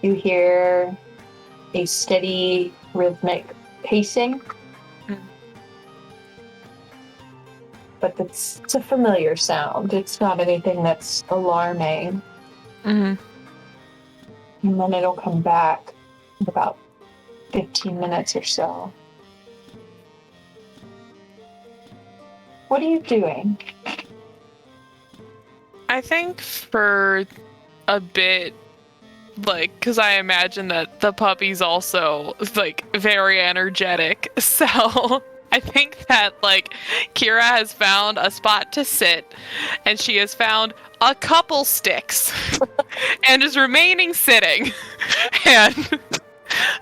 you hear a steady rhythmic pacing. But it's a familiar sound. It's not anything that's alarming. Mm-hmm. And then it'll come back in about 15 minutes or so. What are you doing? I think for a bit, like, because I imagine that the puppy's also, like, very energetic. So I think that, like, Kira has found a spot to sit, and she has found a couple sticks, and is remaining sitting, and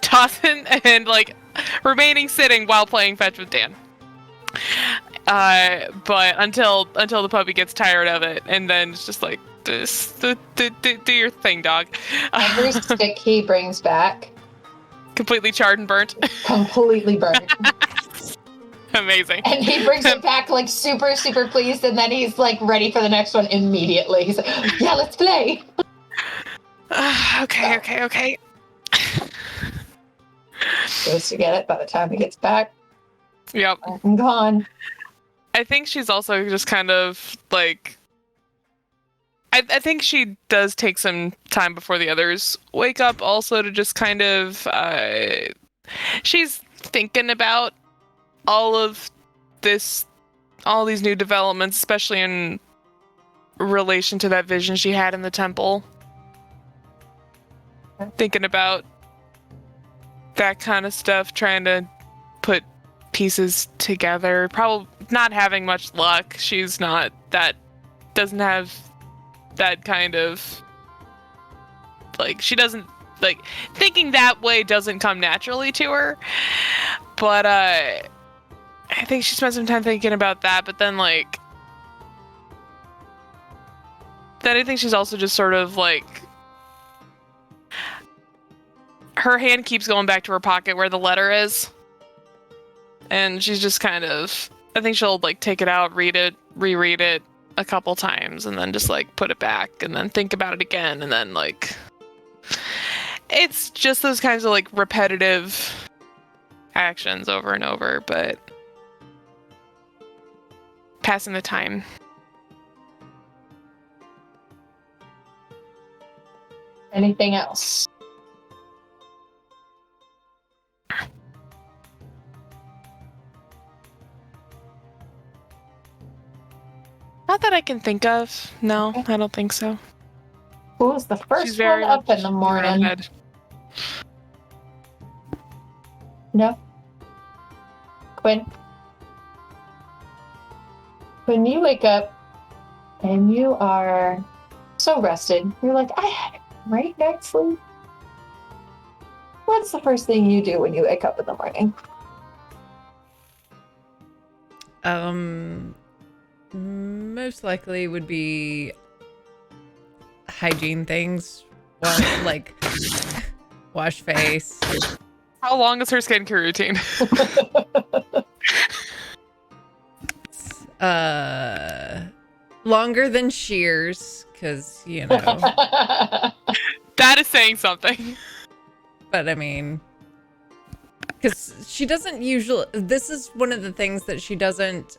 tossing, and, like, remaining sitting while playing Fetch with Dan. But until the puppy gets tired of it, and then it's just like, do your thing, dog. Every stick he brings back, Completely charred and burnt. completely burned. Amazing. And he brings it back like super, super pleased, and then he's like ready for the next one immediately. He's like, yeah, let's play. Okay. Goes to get it by the time he gets back. Yep. I'm gone. I think she's also just kind of like, I think she does take some time before the others wake up also to just kind of, she's thinking about all these new developments, especially in relation to that vision she had in the temple. Thinking about that kind of stuff, trying to put pieces together. Probably not having much luck. She's not that, doesn't have that kind of, like, she doesn't, like, thinking that way doesn't come naturally to her. But, I think she spent some time thinking about that, but then, like, then I think she's also just sort of, like, her hand keeps going back to her pocket where the letter is. And she's just kind of, I think she'll, like, take it out, read it, reread it a couple times, and then just, like, put it back, and then think about it again, and then, like, it's just those kinds of, like, repetitive actions over and over, but passing the time. Anything else? Not that I can think of. No, Okay. I don't think so. Who was the She's first very one up in the much morning? redhead. No. Quinn? When you wake up and you are so rested, you're like, I had a great night's sleep. What's the first thing you do when you wake up in the morning? Most likely would be hygiene things. Like wash face. How long is her skincare routine? Longer than shears, because, you know. That is saying something. But I mean, because she doesn't usually, this is one of the things that she doesn't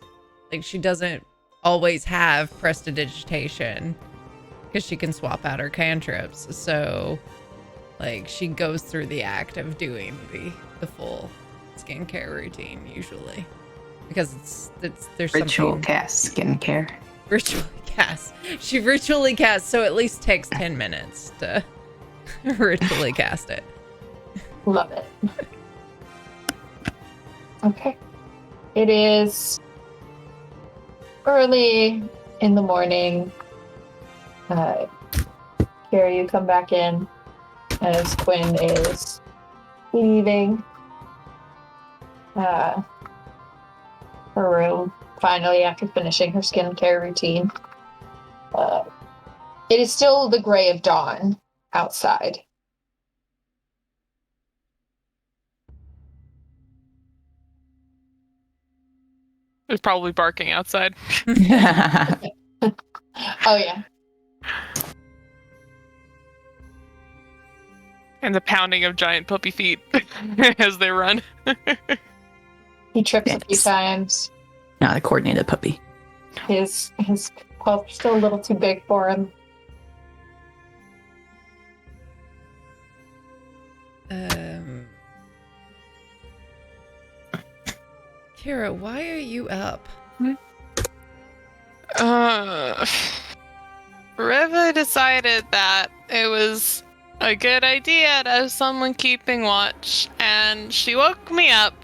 always have prestidigitation, because she can swap out her cantrips. So, like, she goes through the act of doing the full skincare routine usually, because there's Ritual something. cast skincare. Ritually cast. She ritually casts, so at least takes 10 minutes to ritually cast it. Love it. Okay. It is early in the morning. Carrie, you come back in as Quinn is leaving her room, finally, after finishing her skincare routine. It is still the gray of dawn outside. It's probably barking outside. Oh, yeah. And the pounding of giant puppy feet as they run. He trips a few Yes. times. Not a coordinated puppy. His paws are still a little too big for him. Kara, why are you up? Riva decided that it was a good idea to have someone keeping watch, and she woke me up,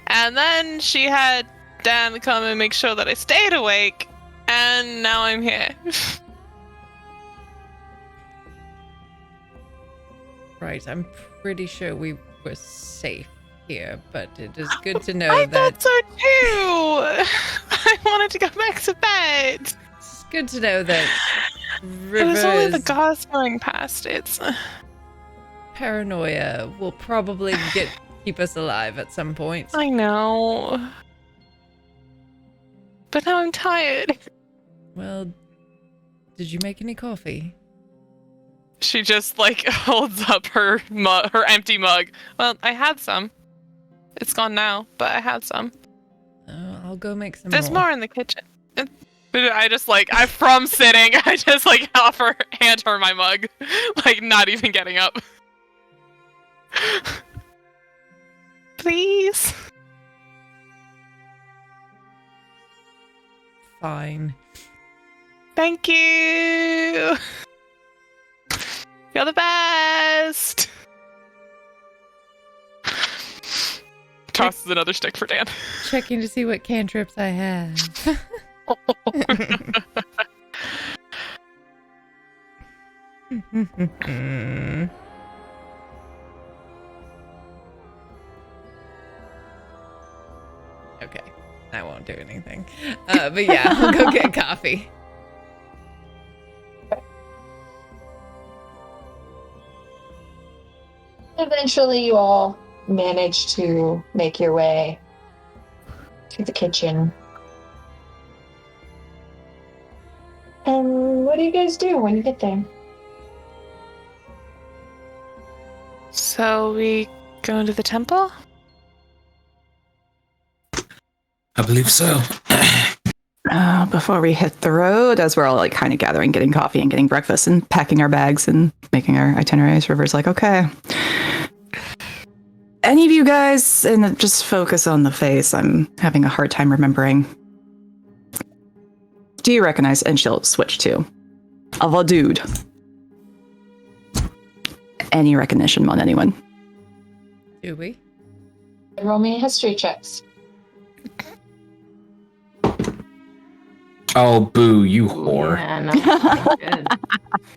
and then she had Dan come and make sure that I stayed awake, and now I'm here. Right, I'm pretty sure we were safe here, but it is good to know I that thought so too! I wanted to go back to bed! it's good to know that It was only the River's gauze going past. It's paranoia will probably keep us alive at some point. I know. But now I'm tired. Well, did you make any coffee? She just, like, holds up her her empty mug. Well, I had some. It's gone now, but I had some. I'll go make some There's more. more in the kitchen. I just, like, I'm from sitting. I just, like, hand her my mug. Like, not even getting up. Please. Fine. Thank you. You're the best. tosses another stick for Dan. Checking to see what cantrips I have. Okay, I won't do anything. But yeah, I'll go get coffee. Eventually, you all manage to make your way to the kitchen. And what do you guys do when you get there? So we go into the temple? I believe so. Before we hit the road, as we're all like kind of gathering, getting coffee and getting breakfast and packing our bags and making our itineraries, River's like, okay. Any of you guys, and just focus on the face. I'm having a hard time remembering. Do you recognize, and she'll switch to, of a dude? Any recognition on anyone? Do we? Roll me history checks. Oh, boo, you whore. Yeah, no, good.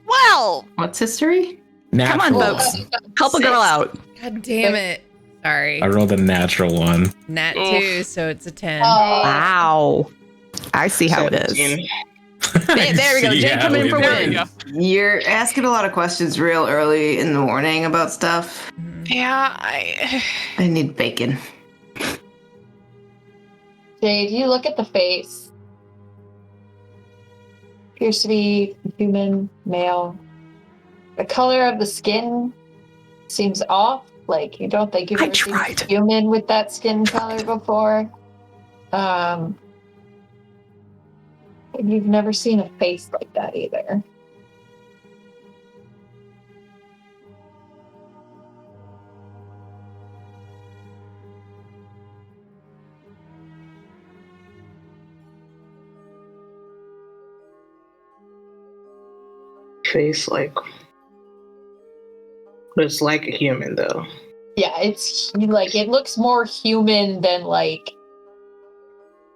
Well! What's history? Come on, Natural. folks. Help a girl out. God damn it. Sorry. I rolled a natural one. Nat Oof. 2, so it's a 10. Wow. I see how it is. 17. There we go. Jane coming in for There we win. go. You're asking a lot of questions real early in the morning about stuff. Yeah, I need bacon. Jade, you look at the face. Appears to be human, male. The color of the skin seems off. Like, you don't think you've I ever seen tried. a human with that skin color before. And you've never seen a face like that either. Face like, but it's like a human though. Yeah, it's like, it looks more human than like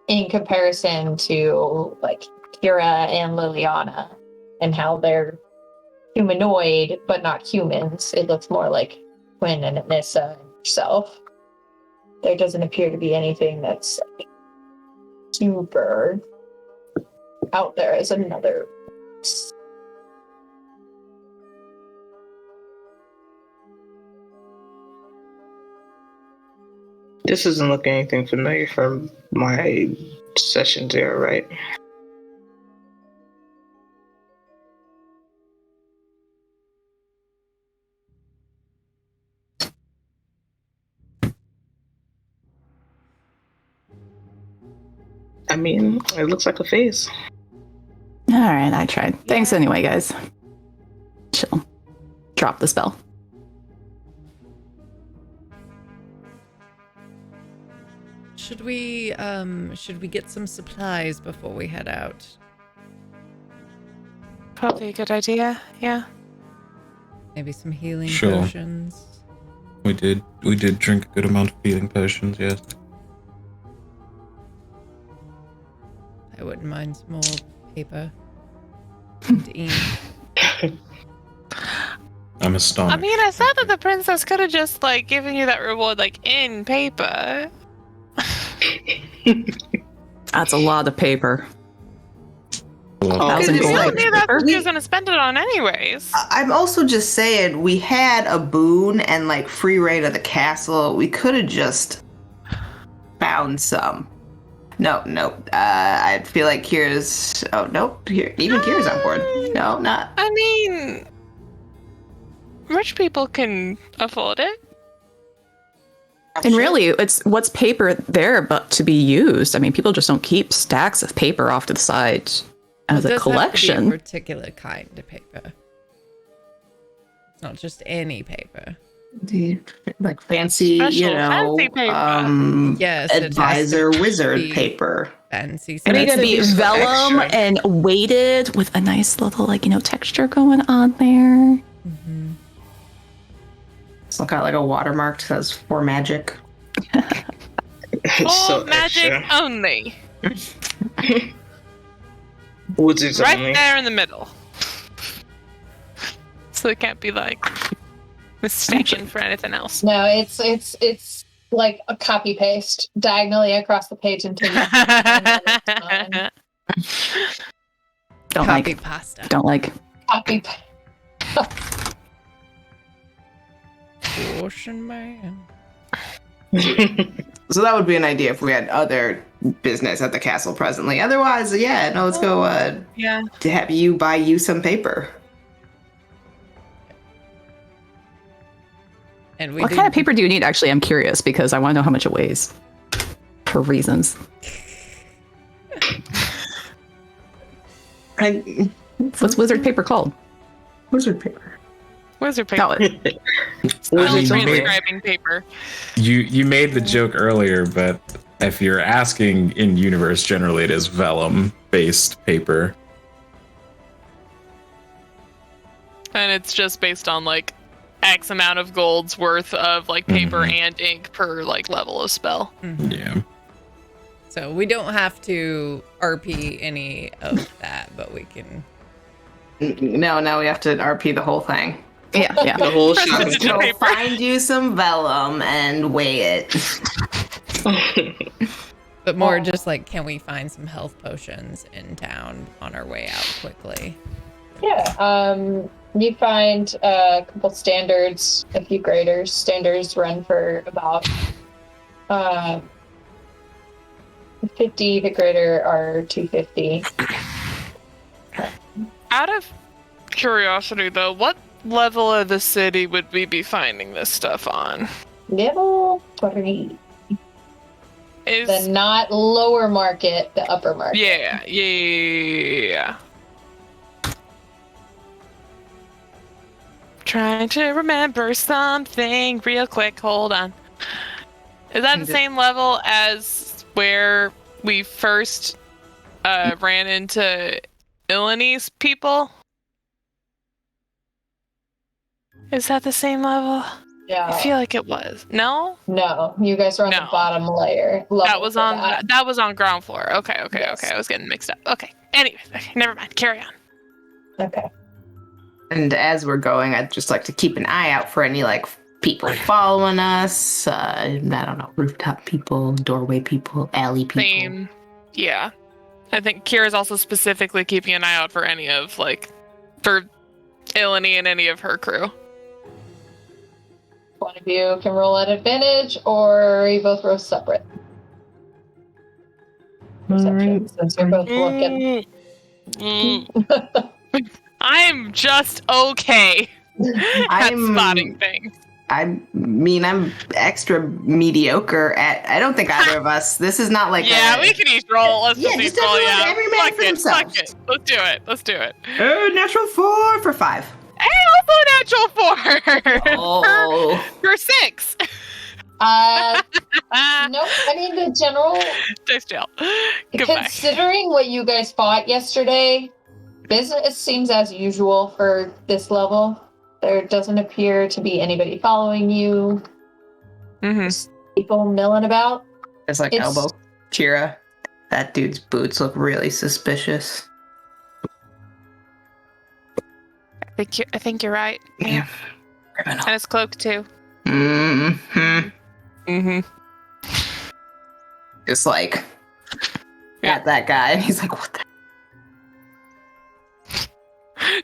in comparison to like Kira and Liliana and how they're humanoid but not humans. It looks more like Quinn and Anissa and yourself. There doesn't appear to be anything that's like super out there as another. This isn't looking anything familiar from my sessions there, right? I mean, it looks like a face. All right, I tried. Thanks anyway, guys. Chill. Drop the spell. Should we get some supplies before we head out? probably a good idea. Yeah. Maybe some healing Sure. potions. We did drink a good amount of healing potions, yes. I wouldn't mind some more paper and ink. I'm astonished. I mean, I thought that the princess could have just like given you that reward like in paper. That's a lot of paper. Well, Oh, Thousand goodness, gold. I like, knew that's what we- she was gonna spend it on anyways. I'm also just saying, we had a boon and like free reign of the castle. We could have just found some. No. I feel like Kira's. Oh nope. Even Kira's on board. No, not. I mean, rich people can afford it. And really, it's what's paper there but to be used. I mean, people just don't keep stacks of paper off to the side as It a does have to be collection. a particular kind of paper. It's not just any paper. Like fancy, Special fancy paper. Yes, it has advisor to wizard be paper. Fancy. It Are you needs to gonna be do some vellum extra? and weighted with a nice little, like, texture going on there. Mm-hmm. Some kind of like a watermark that says for magic. It's For so magic extra. only. Wizards Right only. there in the middle. So it can't be like mistaken for anything else. No, it's like a copy paste diagonally across the page until you Don't Copy like. pasta. Don't like. copy. Ocean man. So that would be an idea if we had other business at the castle presently. Otherwise, yeah, no, let's go Yeah. to have you buy you some paper. And we What kind of paper do you need? Actually, I'm curious because I want to know how much it weighs. For reasons. What's wizard paper called? Wizard paper. Wizard paper. That Wizards you only. made- Transcribing paper. You made the joke earlier, but if you're asking in universe, generally it is vellum based paper. And it's just based on like X amount of gold's worth of like paper Mhm. and ink per like level of spell. Yeah. So we don't have to RP any of that, but we can. No, we have to RP the whole thing. yeah, yeah. The whole President shopping of Go paper. find you some vellum and weigh it. But more just like, can we find some health potions in town on our way out quickly? Yeah. You find a couple standards, a few graders. Standards run for about 50. The grader are 250. Out of curiosity though, what level of the city would we be finding this stuff on? Level 3. Is The not lower market, the upper market. yeah. Trying to remember something real quick. Hold on. Is that the same level as where we first ran into Illini's people? Is that the same level? Yeah. I feel like it was. No? No, you guys are on No. the bottom layer. That was on that. that was on ground floor. Okay. Yes. I was getting mixed up. Okay. Anyways, okay, never mind. Carry on. Okay. And as we're going, I'd just like to keep an eye out for any like people following us. I don't know, rooftop people, doorway people, alley people. Same. Yeah. I think Kira's also specifically keeping an eye out for any of for Illini and any of her crew. One of you can roll at advantage, or you both roll separate. Perception, since you're both looking. I'm just okay at I'm- spotting things. I mean, I'm extra mediocre at. I don't think either of us. This is not like Yeah, a, we can each roll. Let's Yeah, just just each roll. everyone- Yeah, every man fuck for it. themselves. Fuck it. Let's do it. natural 4 for 5. Hey, also natural 4 Oh, for 6. Nope. I mean, the general. Dice jail. Goodbye. Considering what you guys fought yesterday, business seems as usual for this level. There doesn't appear to be anybody following you. Mm-hmm. People milling about. it's like It's- elbow. Kira, that dude's boots look really suspicious. I think you're right. Yeah, criminal. And his cloak too. Mm-hmm. Mm-hmm. Just like Yeah. at that guy, and he's like, "What the?"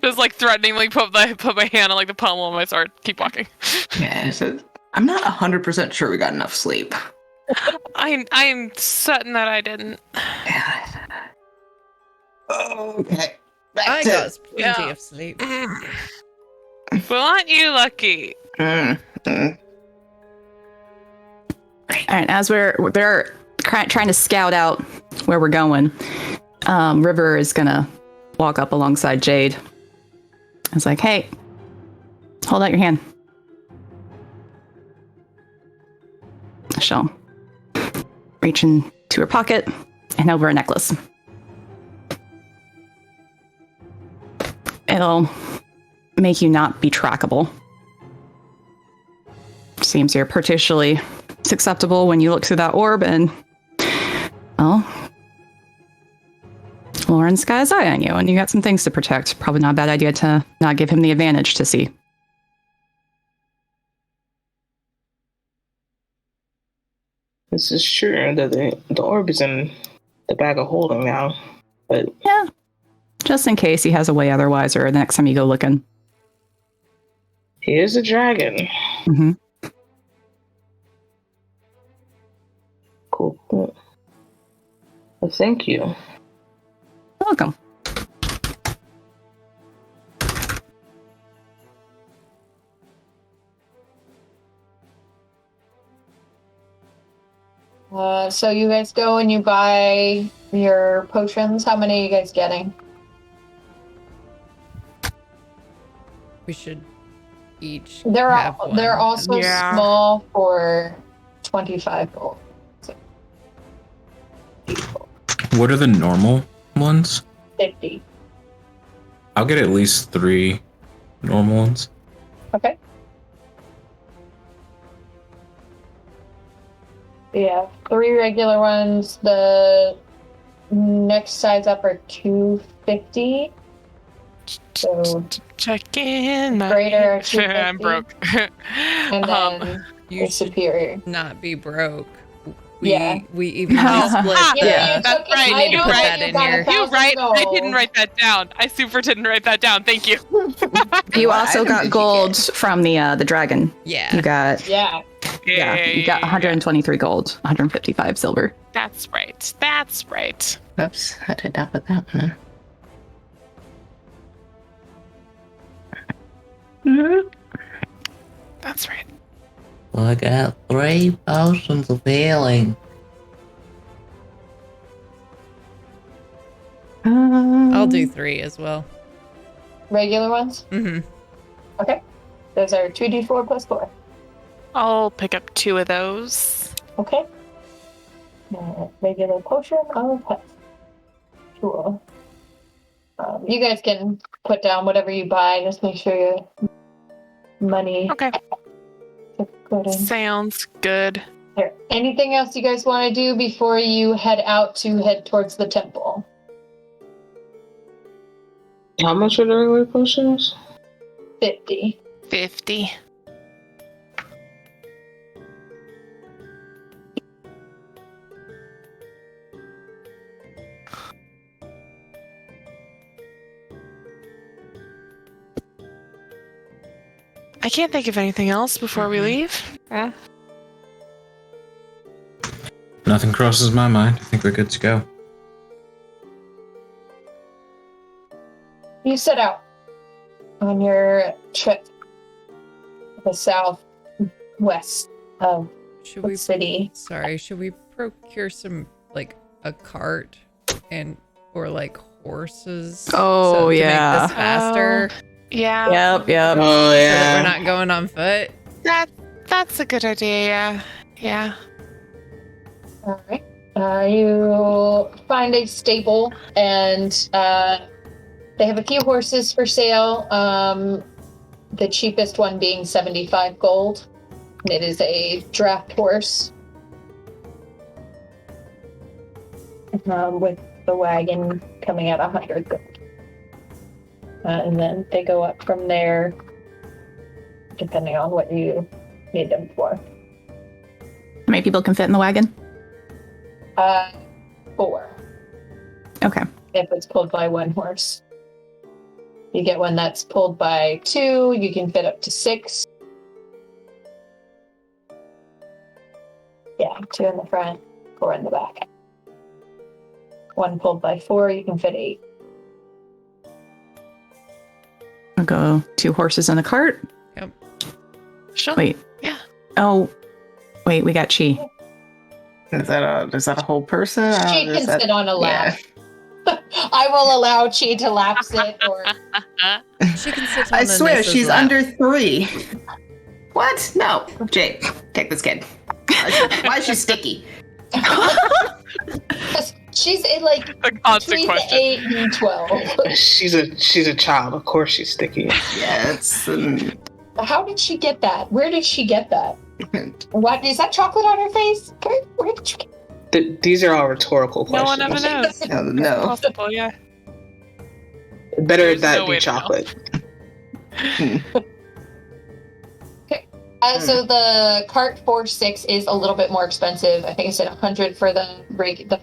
Just threatening, put my hand on the pommel of my sword. Keep walking. Yeah, I'm not 100% sure we got enough sleep. I'm certain that I didn't. Yeah. Okay. I got plenty yeah. of sleep. Well, aren't you lucky? Mm. All right, as they're trying to scout out where we're going, River is gonna walk up alongside Jade. It's like, hey, hold out your hand. She'll reach into her pocket and over a necklace. It'll make you not be trackable. Seems you're particularly It's acceptable when you look through that orb and, well, Lauren's got his eye on you and you got some things to protect. Probably not a bad idea to not give him the advantage to see. This is true. The orb is in the bag of holding now. But Yeah. Just in case he has a way otherwise or the next time you go looking. he is a dragon. Mm-hmm. Cool. Well, thank you. Welcome. So you guys go and you buy your potions. How many are you guys getting? We should each They're have one. they're also Yeah. small for 25 gold. So, What are the normal ones? 50. I'll get at least 3 normal ones. Okay. Yeah, 3 regular ones. The next size up are 250. So Check in. greater are I'm 250. broke. And then You the should superior. not be broke. Yeah. We even Oh. split Yeah, the. that's right. You need to You're put right. that in got here. 1,000 You're right. I gold. didn't write that down. I super didn't write that down. Thank you. You What also items got did you gold get? from the dragon. Yeah. You got Yeah. you got 123 gold, 155 silver. That's right. That's right. Oops, I did not put that one in. That's right. I got 3 potions of healing. I'll do 3 as well. Regular ones? Mm-hmm. Okay. Those are 2d4 plus 4. I'll pick up 2 of those. Okay. Regular potion of health. Cool. You guys can put down whatever you buy. Just make sure your money Okay. is good in. Sounds good. There. Anything else you guys want to do before you head towards the temple? How much are the regular potions? 50. 50. I can't think of anything else before we leave. Yeah. Nothing crosses my mind. I think we're good to go. You set out on your trip to the southwest of Should the we? city. Sorry. Should we procure some like a cart or like horses? Oh, to yeah. make this faster, Yeah. Yep. Oh so yeah. that we're not going on foot. That's a good idea. Yeah. Yeah. All right. You find a stable, and they have a few horses for sale. The cheapest one being 75 gold. And it is a draft horse. With the wagon coming at 100 gold. And then they go up from there, depending on what you need them for. How many people can fit in the wagon? 4. Okay. If it's pulled by 1 horse. You get one that's pulled by 2, you can fit up to 6. Yeah, 2 in the front, 4 in the back. One pulled by 4, you can fit 8. I'll go 2 horses in a cart. Sure. Wait. Yeah. Oh, wait. We got Chi. Is that a whole person? She can sit on a lap. I will allow Chi to lap sit, or She can sit on I the swear Nissa's she's lap. under 3. What? No, Jake, take this kid. Why is she sticky? she's in like A constant between question. 8 and 12. She's a child. Of course she's sticky. Yeah, it's How did she get that? Where did she get that? What is that chocolate on her face? Where did you get These are all rhetorical No one questions. ever knows. No. Possible, yeah. Better There's that no be way to know. chocolate. So the cart 4-6 is a little bit more expensive. I think I said 100 for the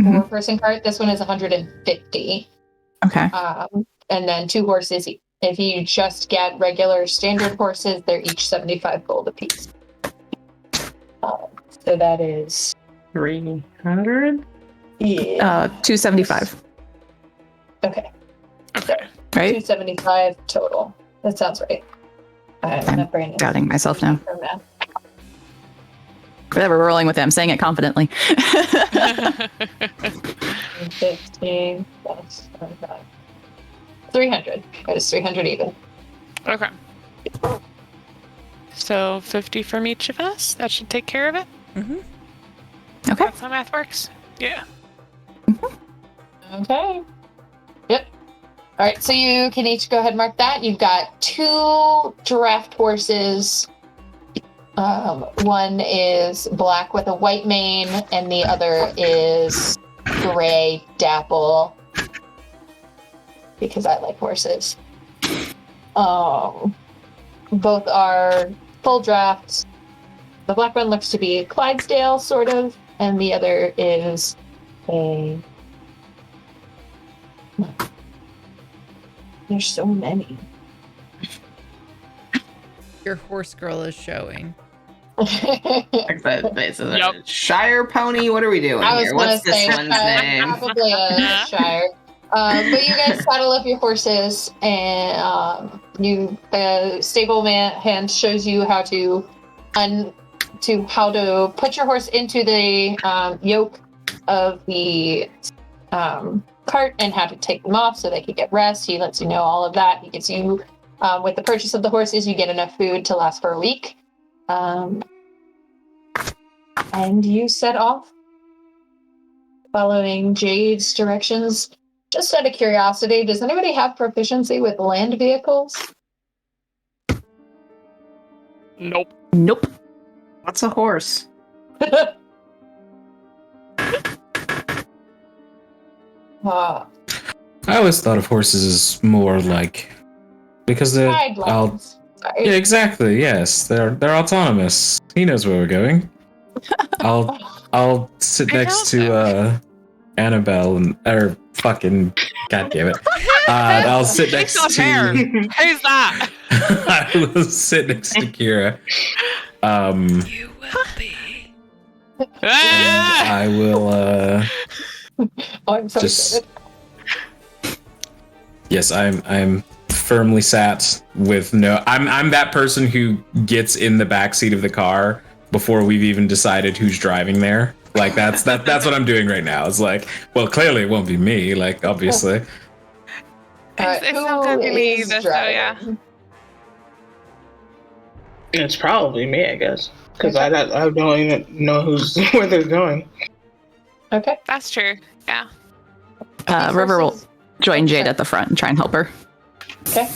four-person cart. This one is 150. Okay. And then 2 horses. If you just get regular standard horses, they're each 75 gold apiece. So that is 300? yeah. 275. Okay. Okay. Right? 275 total. That sounds right. I'm brain is doubting myself now. for math. Whatever, we're rolling with it. I'm saying it confidently. 15 plus 25. 300. That is 300 even. Okay. So 50 from each of us. That should take care of it. Mm-hmm. Okay. That's how math works. Yeah. Okay. Yep. All right, so you can each go ahead and mark that. You've got 2 draft horses. One is black with a white mane, and the other is gray dapple. Because I like horses. Both are full drafts. The black one looks to be Clydesdale, sort of, and the other is a... There's so many. Your horse girl is showing. This is a Yep. Shire pony. What are we doing I was here? gonna What's this say one's Shire, name? probably a Shire. But you guys saddle up your horses, and the stableman hand shows you how to put your horse into the yoke of the cart and how to take them off so they can get rest. He lets you know all of that. He gives you, with the purchase of the horses, you get enough food to last for a week. And you set off following Jade's directions. Just out of curiosity, does anybody have proficiency with land vehicles? Nope. Nope. What's a horse? I always thought of horses as more like because they're Guidelines. Sorry. yeah, exactly. Yes, they're autonomous. He knows where we're going. I'll sit next to Annabelle or fucking goddamn it. I'll sit next She's to hair. Who's that? I will sit next to Kira. You will be. And I will Oh, I'm so just excited. yes, I'm firmly sat with no. I'm that person who gets in the backseat of the car before we've even decided who's driving there. Like that's what I'm doing right now. It's like, well, clearly it won't be me. Like obviously. It's not gonna be me either, so yeah. It's probably me, I guess, because I don't even know where they're going. Okay. That's true. Yeah. River will join Jade at the front and try and help her. Okay.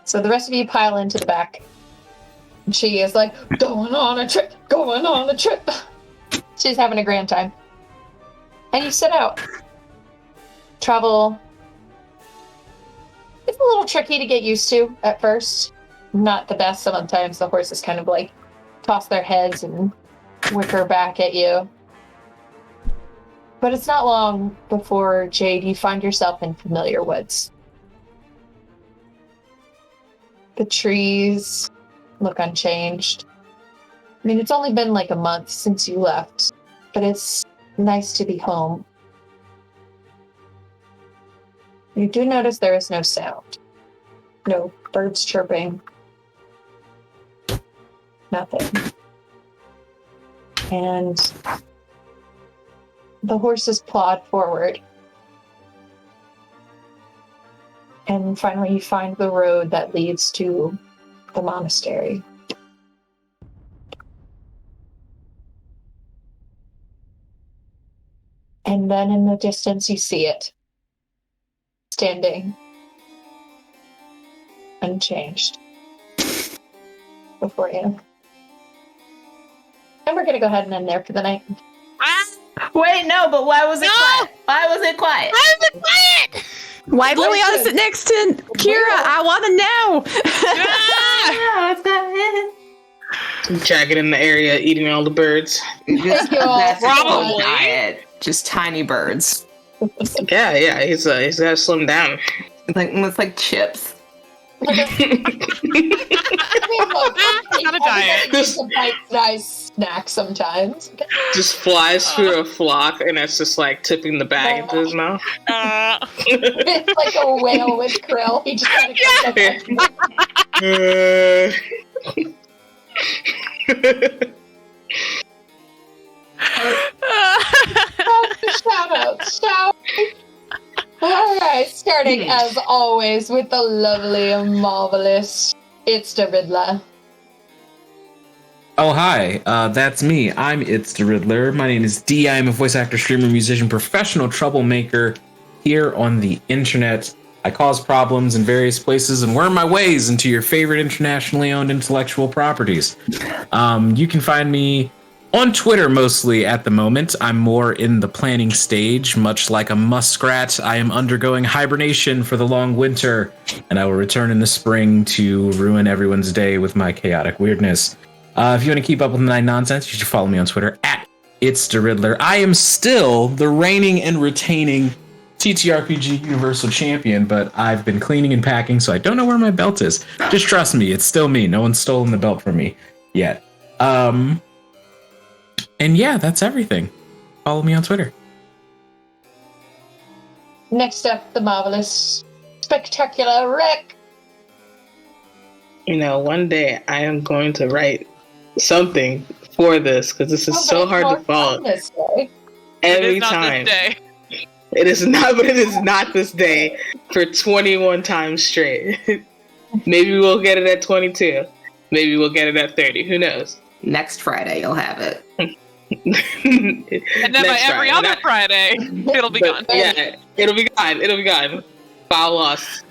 So the rest of you pile into the back. And she is like, going on a trip. She's having a grand time. And you set out. Travel. It's a little tricky to get used to at first. Not the best. Sometimes the horses kind of like toss their heads and whicker back at you. But it's not long before, Jade, you find yourself in familiar woods. The trees look unchanged. I mean, it's only been like a month since you left, but it's nice to be home. You do notice there is no sound. No birds chirping. Nothing. And the horses plod forward. And finally you find the road that leads to the monastery. And then in the distance you see it. Standing. Unchanged. Before you. And we're gonna go ahead and end there for the night. Wait, no, but why was it quiet? Why was it quiet? Why is it quiet? Why Liliana sit next to Kira? I want to know. Jagged in the area, eating all the birds. Just, Thank you all. that's his whole Probably. diet. Just tiny birds. Yeah, he's gotta slim down. It's like chips. I mean, look, Not a diet. Just a bite-sized snack sometimes. Just flies through a flock, and it's just like tipping the bag into his mouth. It's like a whale with krill. He just kind of shout out. All right, starting as always with the lovely and marvelous It's the Riddler. Oh, hi. That's me. I'm It's the Riddler. My name is D. I am a voice actor, streamer, musician, professional troublemaker here on the internet. I cause problems in various places and worm my ways into your favorite internationally owned intellectual properties. You can find me on Twitter mostly at the moment. I'm more in the planning stage, much like a muskrat. I am undergoing hibernation for the long winter, and I will return in the spring to ruin everyone's day with my chaotic weirdness. If you want to keep up with my nonsense, you should follow me on Twitter at It's the Riddler. I am still the reigning and retaining TTRPG Universal Champion, but I've been cleaning and packing, so I don't know where my belt is. Just trust me, it's still me. No one's stolen the belt from me yet. And yeah, that's everything. Follow me on Twitter. Next up, the marvelous, spectacular Rick. You know, one day I am going to write something for this because this is so hard to follow. Every time. It is not, but it is not this day for 21 times straight. Maybe we'll get it at 22. Maybe we'll get it at 30. Who knows? Next Friday, you'll have it. And then by every other Friday, it'll be gone. Yeah, it'll be gone. It'll be gone. File lost.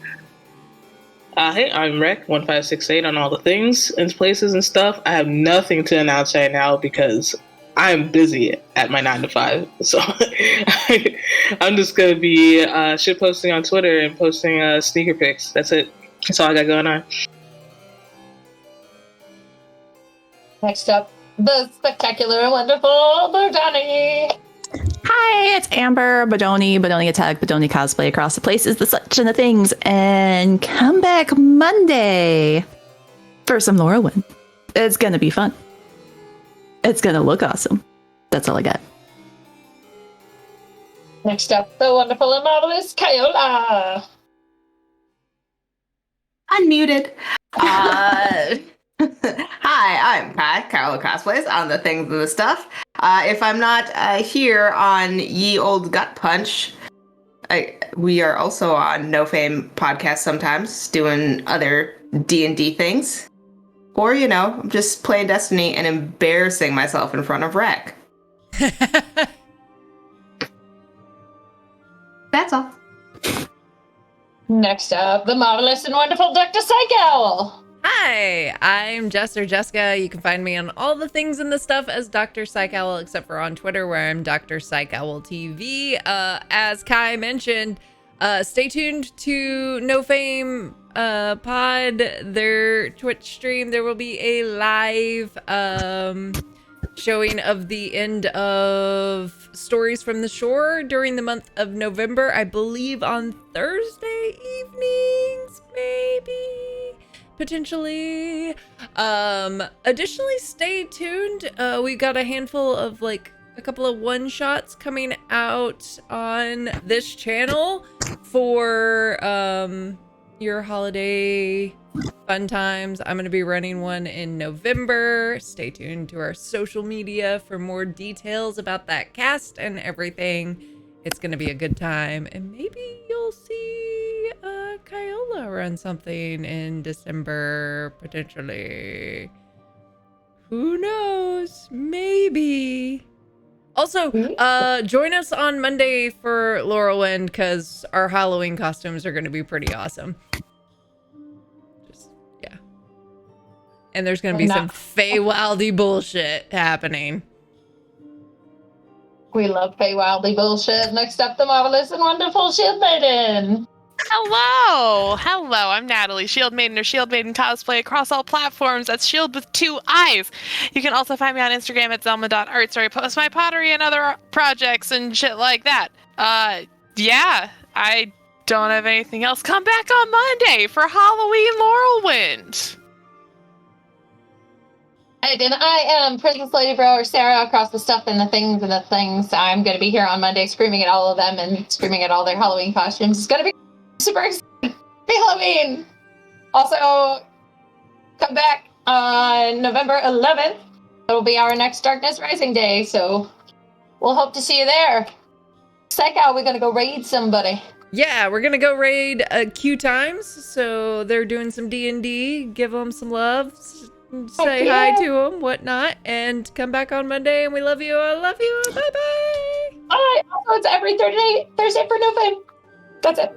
Hey, I'm Rec1568 on all the things and places and stuff. I have nothing to announce right now because I'm busy at my 9 to 5. So I'm just going to be shit posting on Twitter and posting sneaker pics. That's it. That's all I got going on. Next up, the spectacular and wonderful Bodoni. Hi, it's Amber, Bodoni Attack, Bodoni Cosplay across the places, the such and the things, and come back Monday for some Laurelwind. It's gonna be fun. It's gonna look awesome. That's all I got. Next up, the wonderful and marvelous Kayola. Unmuted. Hi, I'm Kai, Carlo Cosplays on the things and the stuff. If I'm not here on Ye Old Gut Punch, we are also on No Fame podcast sometimes, doing other D&D things. Or, you know, I'm just playing Destiny and embarrassing myself in front of Rec. That's all. Next up, the marvelous and wonderful Dr. Psychowl. Hi, I'm Jester Jessica. You can find me on all the things and the stuff as Dr. Psychowl, except for on Twitter where I'm Dr. Psychowl TV. As Kai mentioned, stay tuned to No Fame Pod, their Twitch stream. There will be a live showing of the end of Stories from the Shore during the month of November, I believe on Thursday evenings, maybe, potentially. Additionally, stay tuned. We got a handful of a couple of one-shots coming out on this channel for your holiday fun times. I'm going to be running one in November. Stay tuned to our social media for more details about that cast and everything. It's going to be a good time. And maybe you'll see Kayola run something in December, potentially. Who knows? Maybe. Also, join us on Monday for Laurelwind because our Halloween costumes are going to be pretty awesome. and there's gonna be No. some Feywildy bullshit happening. We love Feywildy bullshit. Next up, the marvelous and wonderful Shield Maiden. Hello! Hello, I'm Natalie, Shield Maiden or Shield Maiden cosplay across all platforms. That's Shield with 2 eyes. You can also find me on Instagram at zelma.arts, where I post my pottery and other projects and shit like that. Yeah, I don't have anything else. Come back on Monday for Halloween Laurelwind. And I am Princess Lady Bro, Sarah, across the stuff and the things and the things. I'm going to be here on Monday screaming at all of them and screaming at all their Halloween costumes. It's going to be super exciting. Happy Halloween! Also, come back on November 11th. It'll be our next Darkness Rising Day, so we'll hope to see you there. Psycho, we're going to go raid somebody. Yeah, we're gonna go raid Q Times, so they're doing some D&D. Give them some love, say hi to them, whatnot, and come back on Monday. And we love you. I love you. Bye bye. All right. Also, it's every Thursday for November. That's it.